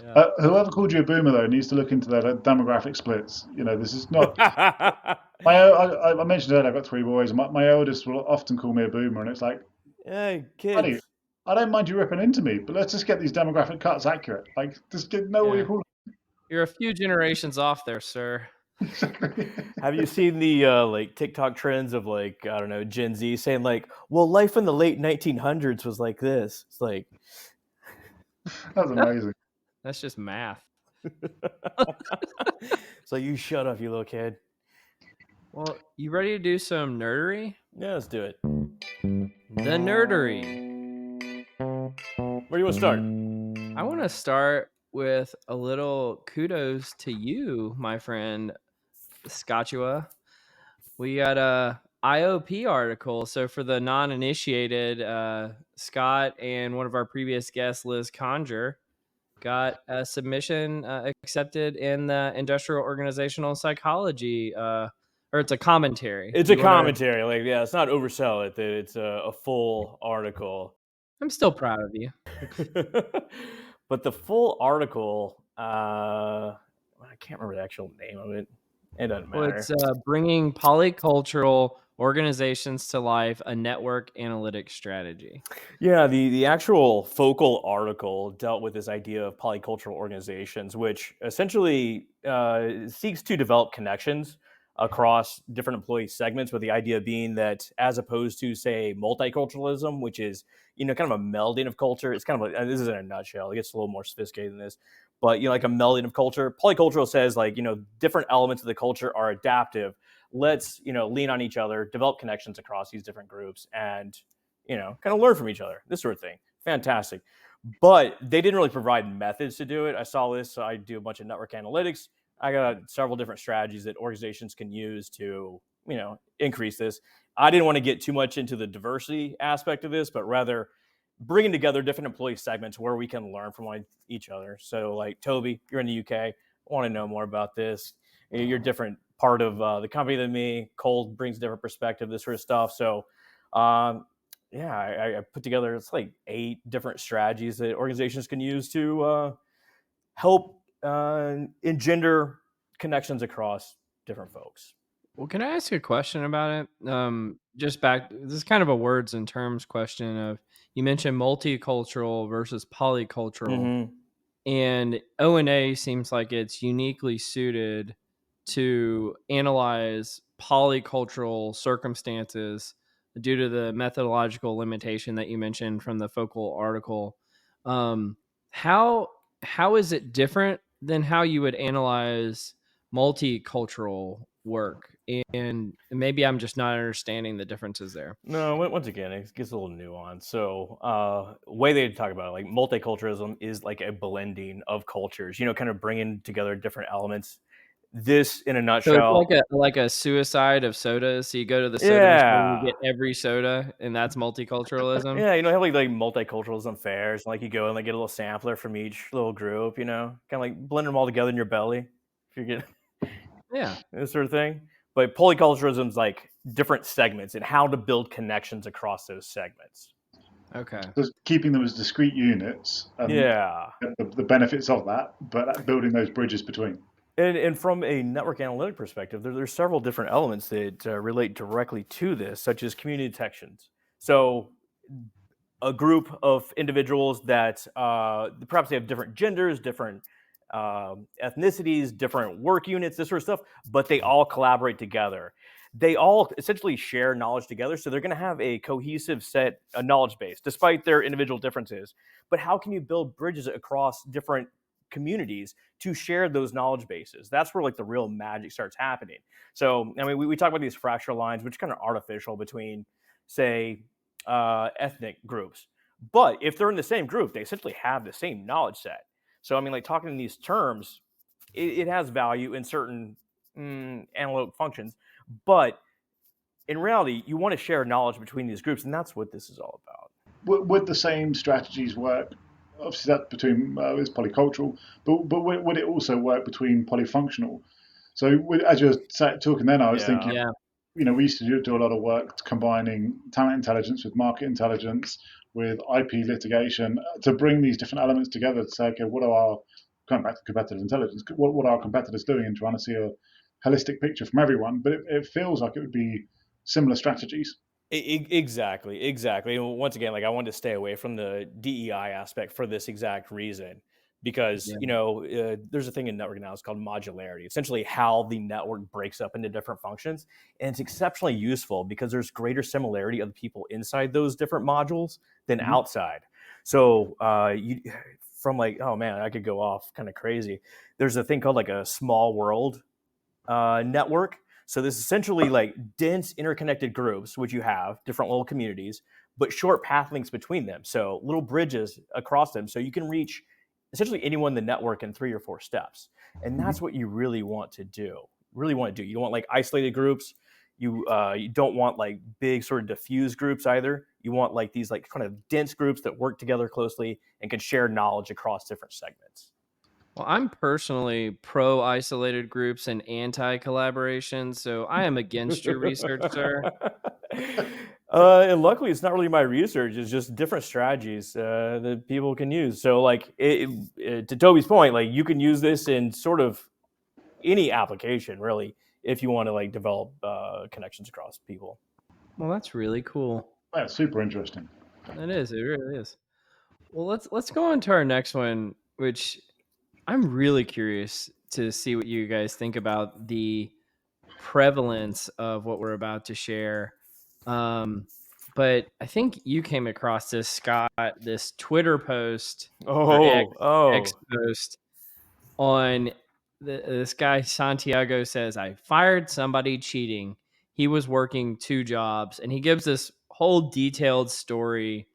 Yeah. Whoever called you a boomer though needs to look into their demographic splits. This is not. I mentioned earlier I've got three boys. My eldest will often call me a boomer, and it's like, Hey, honey, kids. I don't mind you ripping into me, but let's just get these demographic cuts accurate. Like, know what Yeah. you're calling. You're a few generations off there, sir. Have you seen the like TikTok trends of like, I don't know, Gen Z saying like, well, life in the late 1900s was like this. It's like, That's amazing. That's just math. so you shut up, you little kid. Well, you ready to do some nerdery? Yeah, let's do it. The nerdery. Where do you want to start? I want to start with a little kudos to you, my friend Scotchua. We got a IOP article. So for the non-initiated, Scott and one of our previous guests, Liz Conger, got a submission accepted in the Industrial Organizational Psychology, or it's a commentary. It's Do a you want to? commentary. Like, yeah, let's not oversell it. That it's a full article. I'm still proud of you. But the full article, I can't remember the actual name of it. It doesn't Well, matter. it's bringing polycultural organizations to life, a network analytics strategy. Yeah, the actual focal article dealt with this idea of polycultural organizations, which essentially seeks to develop connections across different employee segments, with the idea being that, as opposed to, say, multiculturalism, which is, kind of a melding of culture. It's kind of like, this is in a nutshell. It gets a little more sophisticated than this, but like a melding of culture. Polycultural says, like, different elements of the culture are adaptive. Let's lean on each other, develop connections across these different groups, and kind of learn from each other, this sort of thing. Fantastic. But they didn't really provide methods to do it. I saw this, so I do a bunch of network analytics. I got several different strategies that organizations can use to, increase this. I didn't want to get too much into the diversity aspect of this, but rather bringing together different employee segments where we can learn from each other. So, like, Toby, you're in the UK. I want to know more about this. You're a different part of the company than me. Cole brings a different perspective, this sort of stuff. So, I put together, it's like 8 different strategies that organizations can use to help engender connections across different folks. Well, can I ask you a question about it? Just back, this is kind of a words and terms question of, you mentioned multicultural versus polycultural. Mm-hmm. And O&A seems like it's uniquely suited to analyze polycultural circumstances due to the methodological limitation that you mentioned from the focal article. Um, how is it different than how you would analyze multicultural work? And maybe I'm just not understanding the differences there. No, once again, it gets a little nuanced. So, way they talk about it, like, multiculturalism is like a blending of cultures, kind of bringing together different elements. This, in a So it's nutshell, like a suicide of sodas. So you go to the soda machine and you yeah. get every soda, and that's multiculturalism. Yeah, have like multiculturalism fairs, like you go and like get a little sampler from each little group, kind of like blend them all together in your belly, if you get Yeah. this sort of thing. But polyculturalism's like different segments and how to build connections across those segments. Okay. Just keeping them as discrete units and Yeah. the benefits of that, but building those bridges between. And from a network analytic perspective, there's several different elements that relate directly to this, such as community detections. So, a group of individuals that perhaps they have different genders, different ethnicities, different work units, this sort of stuff, but they all collaborate together. They all essentially share knowledge together, so they're going to have a cohesive set, a knowledge base, despite their individual differences. But how can you build bridges across different communities to share those knowledge bases? That's where like the real magic starts happening. So, I mean, we talk about these fracture lines, which are kind of artificial between, say, ethnic groups. But if they're in the same group, they essentially have the same knowledge set. So, I mean, like, talking in these terms, it has value in certain analytic functions. But in reality, you want to share knowledge between these groups, and that's what this is all about. Would the same strategies work? Obviously, that's between it's polycultural, but would it also work between polyfunctional? So, as you were talking then, I was thinking, Yeah. we used to do a lot of work combining talent intelligence with market intelligence, with IP litigation, to bring these different elements together to say, okay, what are our, going back to competitive intelligence, what are our competitors doing, and trying to see a holistic picture from everyone. But it feels like it would be similar strategies. Exactly. And once again, like, I wanted to stay away from the DEI aspect for this exact reason, because Yeah. there's a thing in network now, it's called modularity. Essentially, how the network breaks up into different functions, and it's exceptionally useful because there's greater similarity of the people inside those different modules than Mm-hmm. outside. So, from like, oh man, I could go off kind of crazy. There's a thing called like a small world network. So this is essentially like dense interconnected groups, which you have different little communities, but short path links between them. So little bridges across them. So you can reach essentially anyone in the network in 3 or 4 steps. And that's what you really want to do. Really want to do. You don't want like isolated groups. You don't want like big sort of diffuse groups either. You want like these like kind of dense groups that work together closely and can share knowledge across different segments. Well, I'm personally pro isolated groups and anti collaboration, so I am against your research, sir. And luckily, it's not really my research. It's just different strategies that people can use. So, like, to Toby's point, like you can use this in sort of any application, really, if you want to like develop connections across people. Well, that's really cool. That's super interesting. That is. It really is. Well, let's go on to our next one, which I'm really curious to see what you guys think about the prevalence of what we're about to share. But I think you came across this, Scott, this Twitter post or X Oh, post on this guy Santiago says, I fired somebody cheating. He was working 2 jobs, and he gives this whole detailed story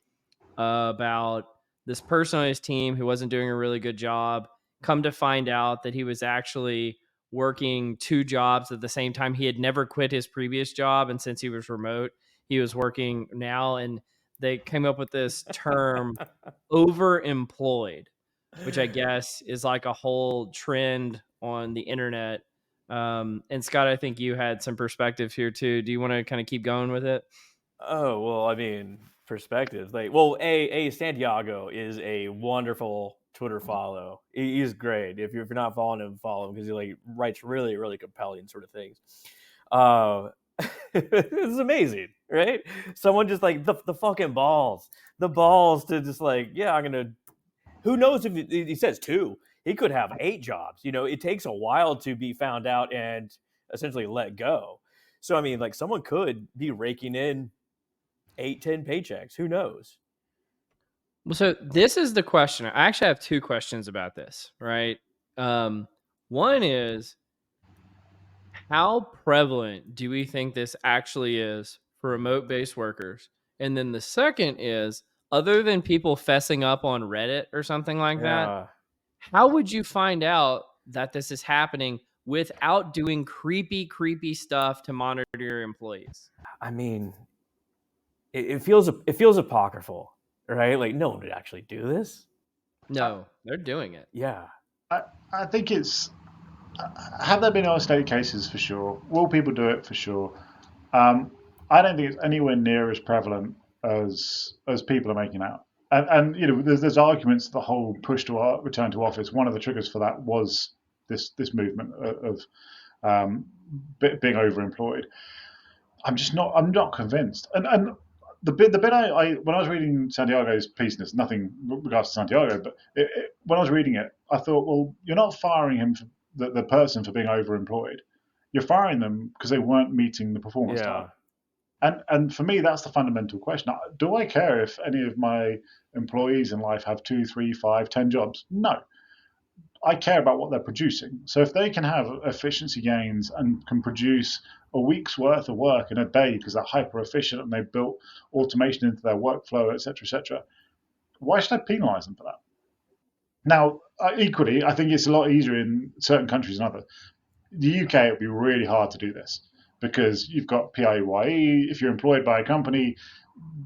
about this person on his team who wasn't doing a really good job. Come to find out that he was actually working 2 jobs at the same time. He had never quit his previous job, and since he was remote, he was working now. And they came up with this term, overemployed, which I guess is like a whole trend on the internet. And Scott, I think you had some perspective here too. Do you want to kind of keep going with it? Oh, well, I mean, perspectives. Like, well, Santiago is a wonderful Twitter follow. He's great. If you're not following him, follow him because he like writes really, really compelling sort of things. Uh, it's amazing, right? Someone just like the fucking the balls to just like, yeah, I'm gonna. Who knows if he says 2? He could have 8 jobs. You know, it takes a while to be found out and essentially let go. So I mean, like someone could be raking in 8, 10 paychecks. Who knows? Well, so this is the question. I actually have 2 questions about this, right? One is, how prevalent do we think this actually is for remote based workers? And then the second is, other than people fessing up on Reddit or something like that, Yeah. how would you find out that this is happening without doing creepy stuff to monitor your employees? I mean, it feels apocryphal, right? Like no one would actually do this. No, they're doing it. Yeah. I think it's. Have there been isolated cases for sure? Will people do it for sure? I don't think it's anywhere near as prevalent as people are making out. And you know, there's arguments the whole push to return to office. One of the triggers for that was this movement of being overemployed. I'm not convinced. And the bit I when I was reading Santiago's piece, and it's nothing with regards to Santiago, but when I was reading it, I thought, well, you're not firing him for the person for being overemployed. You're firing them because they weren't meeting the performance target. Yeah. And for me, that's the fundamental question. Do I care if any of my employees in life have 2, 3, 5, 10 jobs? No. I care about what they're producing. So if they can have efficiency gains and can produce a week's worth of work in a day because they're hyper efficient and they've built automation into their workflow, etc., why should I penalise them for that? Now, equally, I think it's a lot easier in certain countries than others. The UK, it would be really hard to do this because you've got PAYE. If you're employed by a company,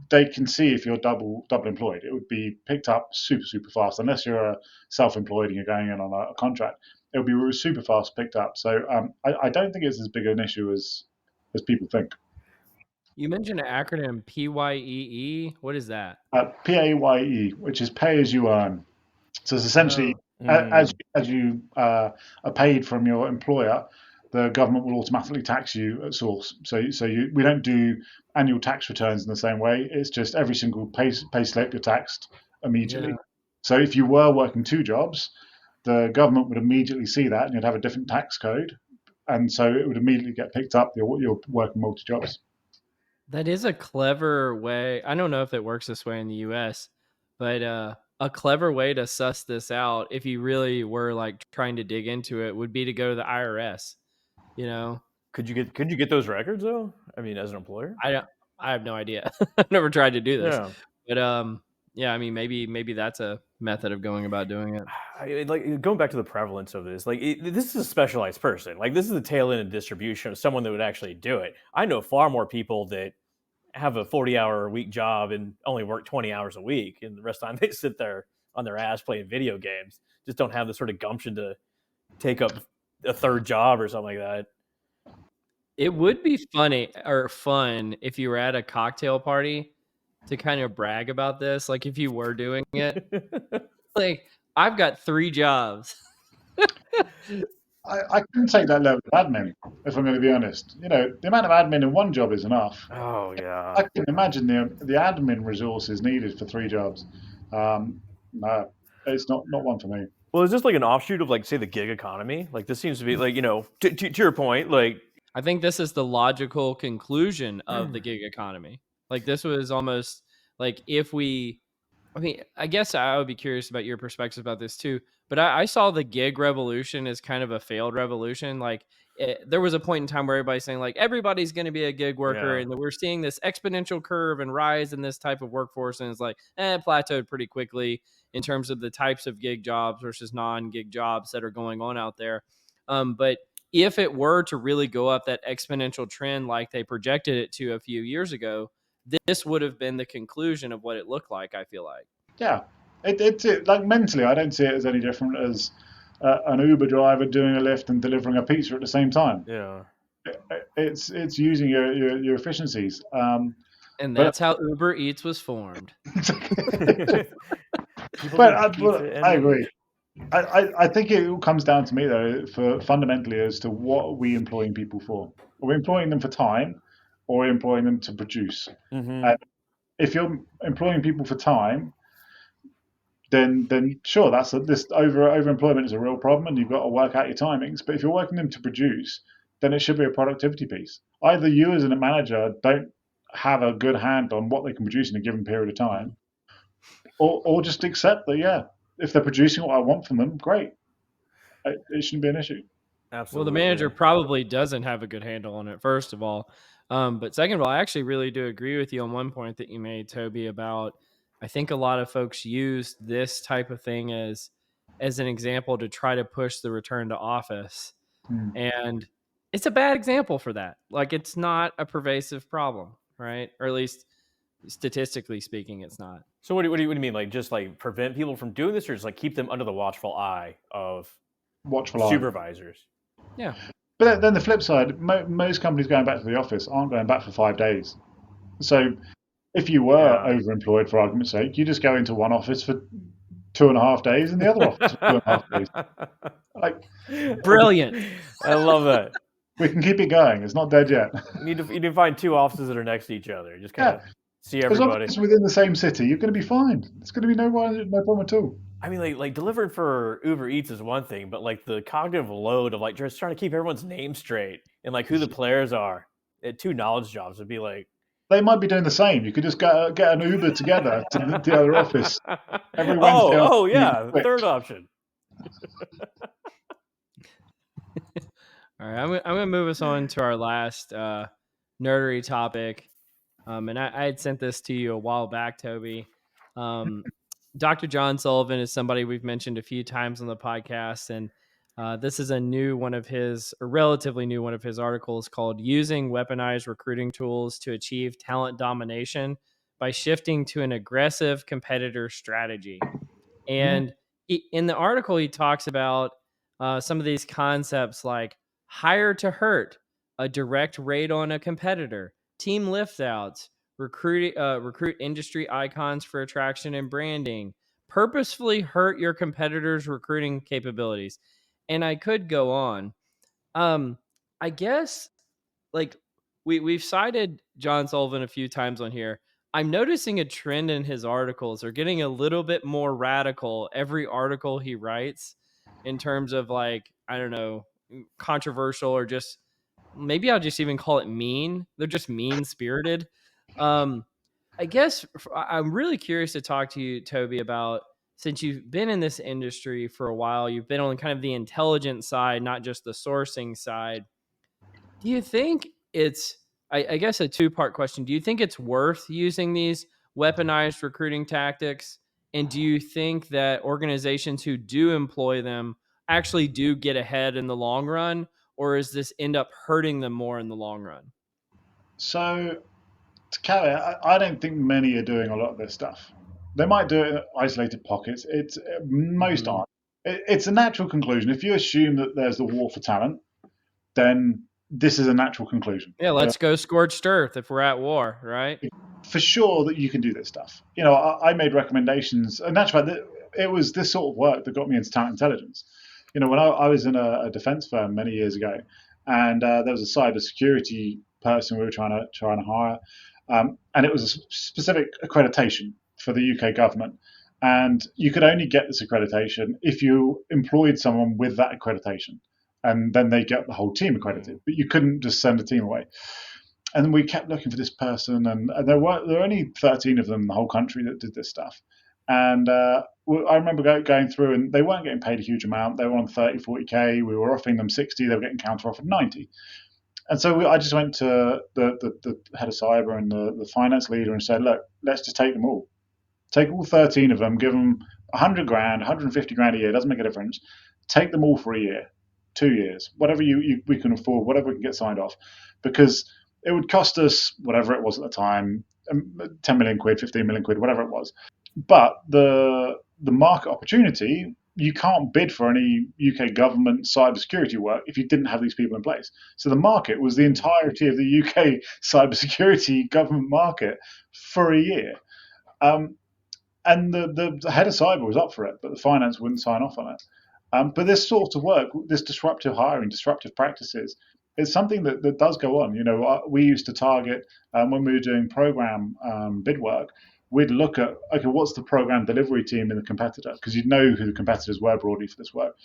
they can see if you're double employed. It would be picked up super fast, unless you're a self-employed and you're going in on a contract. It would be super fast picked up. So I don't think it's as big an issue as people think. You mentioned an acronym, PYEE. What is that? PAYE, which is pay as you earn. So it's essentially Oh, as you are paid from your employer, the government will automatically tax you at source. We don't do annual tax returns in the same way. It's just every single pay slip you're taxed immediately. yeah. So if you were working 2 jobs, the government would immediately see that, and you'd have a different tax code, and so it would immediately get picked up. You're working multi jobs. That is a clever way. I don't know if it works this way in the US, but a clever way to suss this out, if you really were like trying to dig into it, would be to go to the IRS. You know, Could you get those records though? I mean, as an employer? I don't. I have no idea. I've never tried to do this, Yeah. but yeah, I mean, maybe that's a method of going about doing it. Like going back to the prevalence of this, like this is a specialized person. Like this is the tail end of distribution of someone that would actually do it. I know far more people that have a 40-hour a week job and only work 20 hours a week, and the rest of the time they sit there on their ass playing video games. Just don't have the sort of gumption to take up a third job or something like that. It would be funny or fun if you were at a cocktail party to kind of brag about this, like if you were doing it. Like, I've got 3 jobs. I couldn't take that level of admin, if I'm going to be honest. The amount of admin in one job is enough. Oh yeah. I can imagine the admin resources needed for 3 jobs. No, it's not one for me. Well, is this like an offshoot of like say the gig economy? Like this seems to be like to your point, like I think this is the logical conclusion of the gig economy. Like this was almost like if we I mean, I guess I would be curious about your perspectives about this too. But I saw the gig revolution as kind of a failed revolution. Like there was a point in time where everybody's saying like everybody's going to be a gig worker, yeah. and we're seeing this exponential curve and rise in this type of workforce, and it's like plateaued pretty quickly in terms of the types of gig jobs versus non-gig jobs that are going on out there. But if it were to really go up that exponential trend like they projected it to a few years ago, this would have been the conclusion of what it looked like, I feel like. Yeah, it's like mentally, I don't see it as any different as an Uber driver doing a lift and delivering a pizza at the same time. Yeah. It's using your efficiencies. And But that's how Uber Eats was formed. I agree. I think it all comes down to me though, for fundamentally as to what are we employing people for? Are we employing them for time, or are we employing them to produce? Mm-hmm. And if you're employing people for time, then sure, this overemployment is a real problem, and you've got to work out your timings. But if you're working them to produce, then it should be a productivity piece. Either you as a manager don't have a good hand on what they can produce in a given period of time, or just accept that, yeah, if they're producing what I want from them, great. It shouldn't be an issue. Absolutely. Well, the manager probably doesn't have a good handle on it, first of all. But second of all, I actually really do agree with you on one point that you made, Toby, about I think a lot of folks use this type of thing as an example to try to push the return to office. And it's a bad example for that. Like, it's not a pervasive problem, right? Or at least statistically speaking, it's not. So what do you mean? Like just like prevent people from doing this, or just like keep them under the watchful eye of supervisors? Yeah. But then the flip side, most companies going back to the office aren't going back for 5 days. So if you were overemployed, for argument's sake, you just go into one office for 2.5 days and the other office for 2.5 days. Like, brilliant. I love that. We can keep it going. It's not dead yet. You need to find 2 offices that are next to each other. Just kind of see everybody. As long as it's within the same city, you're going to be fine. It's going to be no problem at all. I mean, like delivering for Uber Eats is one thing, but like the cognitive load of like just trying to keep everyone's name straight and like who the players are at 2 knowledge jobs would be like. They might be doing the same. You could just get an Uber together to the other office every Wednesday. Oh yeah, third option. All right, I'm going to move us on to our last nerdery topic. And I had sent this to you a while back, Toby. Dr. John Sullivan is somebody we've mentioned a few times on the podcast. And this is a relatively new one of his articles called Using Weaponized Recruiting Tools to Achieve Talent Domination by Shifting to an Aggressive Competitor Strategy. And in the article, he talks about some of these concepts like hire to hurt, a direct raid on a competitor, team lift outs, recruit industry icons for attraction and branding, purposefully hurt your competitors' recruiting capabilities. And I could go on. I guess like we've cited John Sullivan a few times on here. I'm noticing a trend in his articles. They're getting a little bit more radical every article he writes in terms of like, I don't know, controversial or just maybe I'll just even call it mean. They're just mean-spirited. I guess I'm really curious to talk to you, Toby, about since you've been in this industry for a while, you've been on kind of the intelligence side, not just the sourcing side. Do you think I guess a two-part question. Do you think it's worth using these weaponized recruiting tactics? And do you think that organizations who do employ them actually do get ahead in the long run? Or is this end up hurting them more in the long run? So, to carry, I don't think many are doing a lot of this stuff. They might do it in isolated pockets. It's most Hmm. aren't. It's a natural conclusion. If you assume that there's a war for talent, then this is a natural conclusion. Yeah, let's go scorched earth if we're at war, right? For sure that you can do this stuff. I made recommendations, and that's right. It was this sort of work that got me into talent intelligence. When I was in a defense firm many years ago, and there was a cyber security person we were trying to hire, and it was a specific accreditation for the UK government, and you could only get this accreditation if you employed someone with that accreditation, and then they get the whole team accredited. But you couldn't just send a team away. And we kept looking for this person, and there were only 13 of them in the whole country that did this stuff. And I remember going through, and they weren't getting paid a huge amount. They were on 30, 40K. We were offering them 60. They were getting counter offered 90. And so I just went to the head of cyber and the finance leader and said, look, let's just take them all. Take all 13 of them, give them 100 grand, 150 grand a year, doesn't make a difference. Take them all for a year, 2 years, whatever we can afford, whatever we can get signed off. Because it would cost us whatever it was at the time, 10 million quid, 15 million quid, whatever it was. But the market opportunity, you can't bid for any UK government cybersecurity work if you didn't have these people in place. So the market was the entirety of the UK cybersecurity government market for a year. Um, and the head of cyber was up for it, but the finance wouldn't sign off on it. But this sort of work, this disruptive hiring, disruptive practices, is something that does go on. We used to target when we were doing program bid work. We'd look at, okay, what's the program delivery team in the competitor? Because you'd know who the competitors were broadly for this work.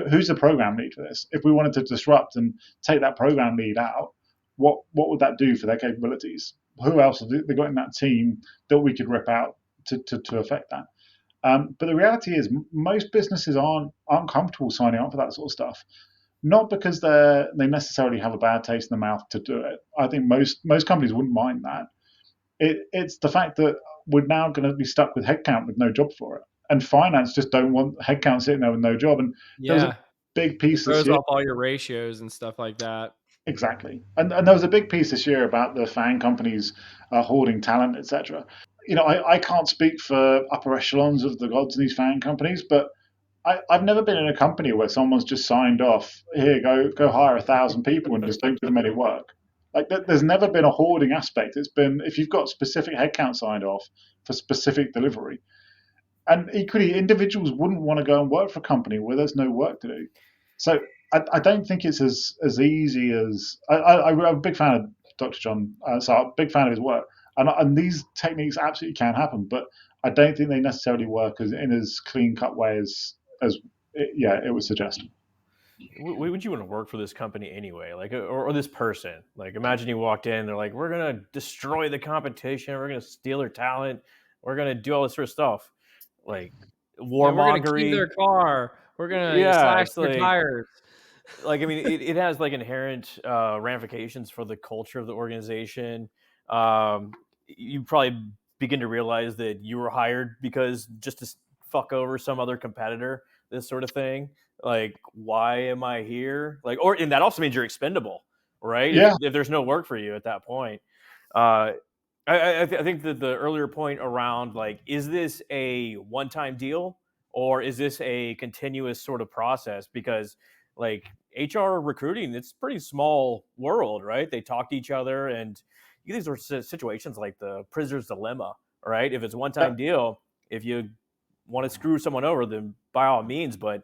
Who's the program lead for this? If we wanted to disrupt and take that program lead out, what would that do for their capabilities? Who else have they got in that team that we could rip out to affect that? But the reality is, most businesses aren't comfortable signing up for that sort of stuff. Not because they necessarily have a bad taste in the mouth to do it. I think most companies wouldn't mind that. It's the fact that we're now going to be stuck with headcount with no job for it, and finance just don't want headcount sitting there with no job. And there was a Yeah. big It piece this throws year. off all your ratios and stuff like that. Exactly. And there was a big piece this year about the FAANG companies hoarding talent, etc. I can't speak for upper echelons of the gods in these FAANG companies, but I've never been in a company where someone's just signed off, here, go hire 1,000 people and just don't give them any work. Like, there's never been a hoarding aspect. It's been, if you've got specific headcount signed off for specific delivery. And equally, individuals wouldn't want to go and work for a company where there's no work to do. So I don't think it's as easy as I'm a big fan of Dr. John, so I'm a big fan of his work, and these techniques absolutely can happen, but I don't think they necessarily work in as clean cut way as it would suggest. Would you want to work for this company anyway? Like, or this person? Like, imagine you walked in, they're like, "We're gonna destroy the competition. We're gonna steal their talent. We're gonna do all this sort of stuff." Like Yeah, we're gonna key their warmongery. car. We're gonna Yeah, slash it's their tires. I mean, it has like inherent ramifications for the culture of the organization. You probably begin to realize that you were hired because just to fuck over some other competitor, this sort of thing. Like, why am I here? Like, and that also means you're expendable, right? Yeah, If there's no work for you at that point. Uh, I think that the earlier point around like, is this a one-time deal or is this a continuous sort of process? Because like HR recruiting, it's a pretty small world, right? They talk to each other, and these are situations like the prisoner's dilemma, right? If it's a yeah. one-time deal, if you want to screw someone over, then by all means. But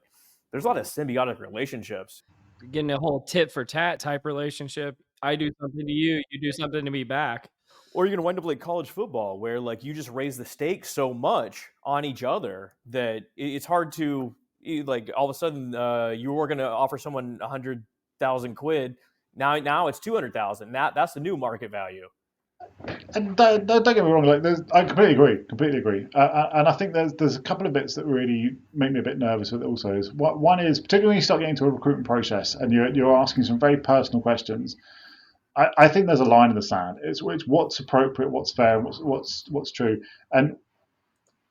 there's a lot of symbiotic relationships. You're getting a whole tit for tat type relationship. I do something to you, you do something to me back. Or you're going to wind up like college football, where like you just raise the stakes so much on each other that it's hard to like all of a sudden you were going to offer someone 100,000 quid. Now it's 200,000. That's the new market value. And don't get me wrong. Like, I completely agree. Completely agree. And I think there's a couple of bits that really make me a bit nervous with it. Also, is one is particularly when you start getting to a recruitment process and you're asking some very personal questions. I think there's a line in the sand. It's what's appropriate, what's fair, what's true, and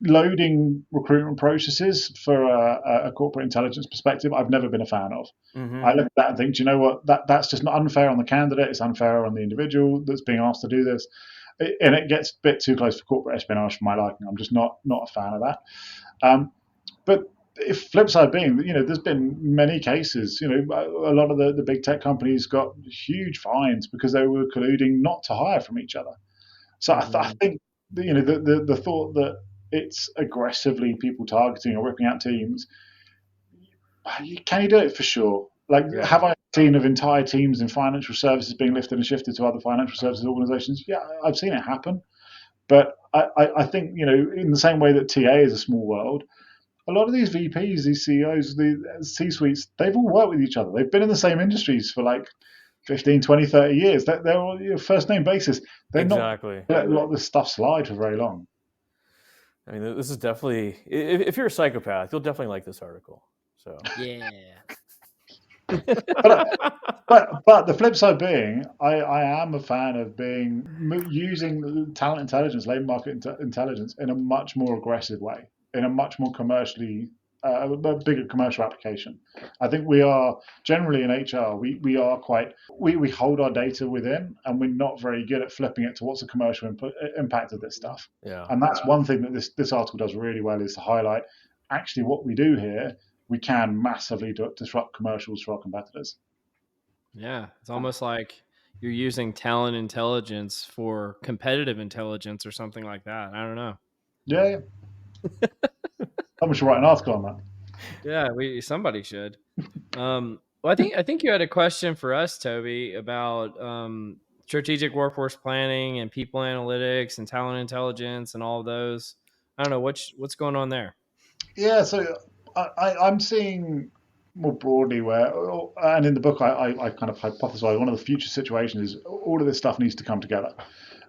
loading recruitment processes for a corporate intelligence perspective, I've never been a fan of. Hmm. I look at that and think, do you know what? That's just not unfair on the candidate. It's unfair on the individual that's being asked to do this, and it gets a bit too close to corporate espionage for my liking. I'm just not a fan of that. Um, but if flip side being, there's been many cases. A lot of the big tech companies got huge fines because they were colluding not to hire from each other. So I Hmm. think the thought that it's aggressively people targeting or ripping out teams, can you do it for sure? Like, Yeah. have I seen of entire teams in financial services being lifted and shifted to other financial services organizations? Yeah, I've seen it happen. But I think, in the same way that TA is a small world, a lot of these VPs, these CEOs, the C suites, they've all worked with each other. They've been in the same industries for like 15, 20, 30 years. They're all first name basis. They're not Exactly. let a lot of this stuff slide for very long. I mean, this is definitely, if you're a psychopath, you'll definitely like this article. So, Yeah. But but the flip side being, I am a fan of using talent intelligence, labor market intelligence in a much more aggressive way, in a much more commercially a bigger commercial application. I think we are generally in HR, we are quite we hold our data within, and we're not very good at flipping it to what's the commercial impact of this stuff. yeah. And that's one thing that this article does really well, is to highlight actually what we do here. We can massively disrupt commercials for our competitors. Yeah, it's almost like you're using talent intelligence for competitive intelligence or something like that. I don't know. Yeah, yeah. Someone should write an article on that. Yeah, we somebody should. Well, I think you had a question for us, Toby, about strategic workforce planning and people analytics and talent intelligence and all of those. I don't know what's going on there. Yeah, so I'm seeing more broadly where, and in the book, I kind of hypothesize one of the future situations is all of this stuff needs to come together.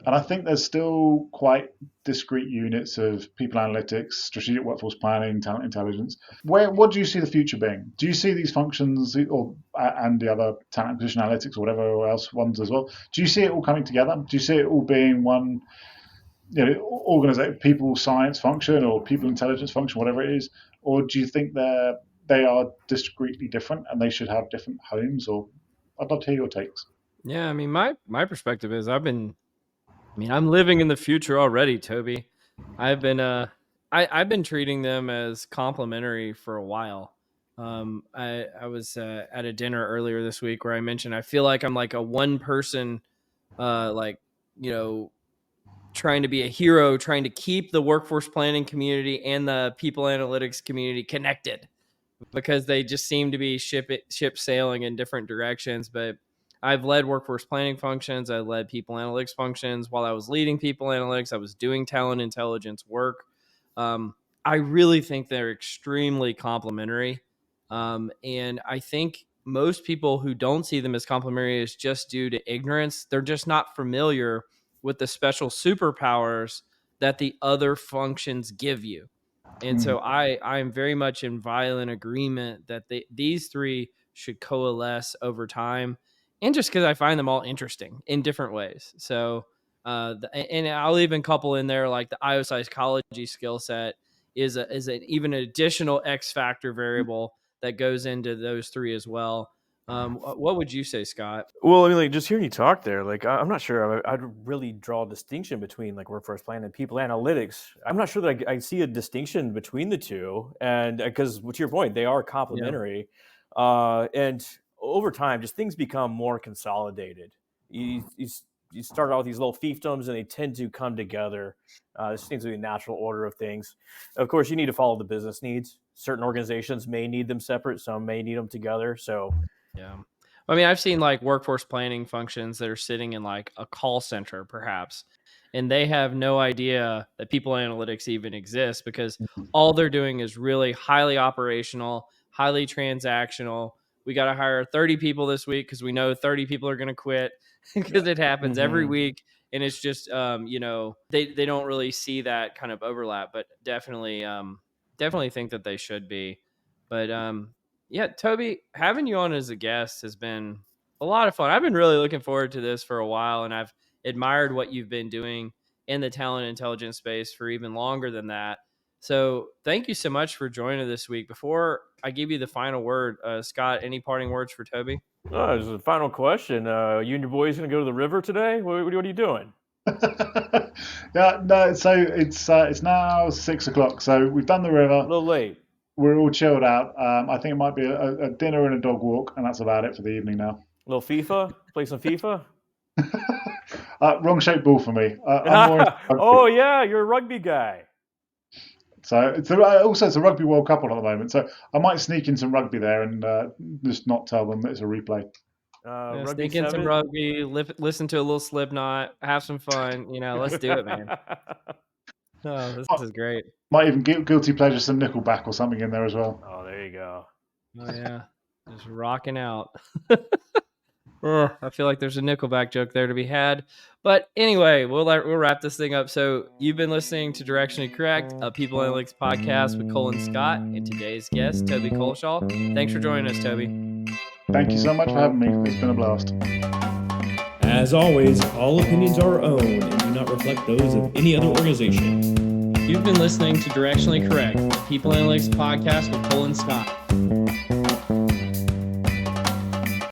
And I think there's still quite discrete units of people analytics, strategic workforce planning, talent intelligence. What do you see the future being? Do you see these functions or and the other talent acquisition analytics or whatever else ones as well? Do you see it all coming together? Do you see it all being one, organize people science function or people intelligence function, whatever it is, or do you think they are discreetly different and they should have different homes? Or I'd love to hear your takes. Yeah, I mean my perspective is I'm living in the future already, Toby. I've been I've been treating them as complimentary for a while. I was at a dinner earlier this week where I mentioned I feel like I'm like a one person like you know trying to be a hero, trying to keep the workforce planning community and the people analytics community connected because they just seem to be ship sailing in different directions. But I've led workforce planning functions. I led people analytics functions. While I was leading people analytics, I was doing talent intelligence work. I really think they're extremely complementary. And I think most people who don't see them as complementary is just due to ignorance. They're just not familiar with the special superpowers that the other functions give you. And Mm. so I'm very much in violent agreement that these three should coalesce over time, and just because I find them all interesting in different ways. So, and I'll even couple in there like the IO psychology skill set is an even an additional X factor variable that goes into those three as well. What would you say, Scott? Well, I mean, like just hearing you talk there, like I'm not sure I'd really draw a distinction between like workforce planning and people analytics. I'm not sure that I see a distinction between the two, and because to your point, they are Yeah. complementary, and over time, just things become more consolidated. You start out with these little fiefdoms, and they tend to come together. This seems to be a natural order of things. Of course, you need to follow the business needs. Certain organizations may need them separate, some may need them together. So Yeah. I mean, I've seen like workforce planning functions that are sitting in like a call center, perhaps, and they have no idea that people analytics even exists because all they're doing is really highly operational, highly transactional. We got to hire 30 people this week because we know 30 people are going to quit because it happens every mhm. week. And it's just, they don't really see that kind of overlap, but definitely think that they should be. But, yeah, Toby, having you on as a guest has been a lot of fun. I've been really looking forward to this for a while, and I've admired what you've been doing in the talent intelligence space for even longer than that. So thank you so much for joining this week. Before I give you the final word, Scott, any parting words for Toby? Oh, this is the final question. You and your boys going to go to the river today? What are you doing? Yeah, no. So it's now 6 o'clock. So we've done the river. A little late. We're all chilled out. I think it might be a dinner and a dog walk, and that's about it for the evening now. A little FIFA? Play some FIFA? Wrong shaped ball for me. I'm more into rugby. Oh, yeah, you're a rugby guy. So it's a Rugby World Cup on at the moment. So I might sneak in some rugby there and just not tell them that it's a replay. Yeah, Rugby sneak in some 7? rugby, listen to a little Slipknot, have some fun. Let's do it, man. Oh, this is great. Might even guilty pleasure some Nickelback or something in there as well. Oh, there you go. Oh yeah, just rocking out. I feel like there's a Nickelback joke there to be had, but anyway, we'll wrap this thing up. So you've been listening to Directionally Correct, a People Analytics podcast with Cole and Scott, and today's guest, Toby Culshaw. Thanks for joining us, Toby. Thank you so much for having me. It's been a blast. As always, all opinions are our own and do not reflect those of any other organization. You've been listening to Directionally Correct, a People Analytics podcast with Cole and Scott.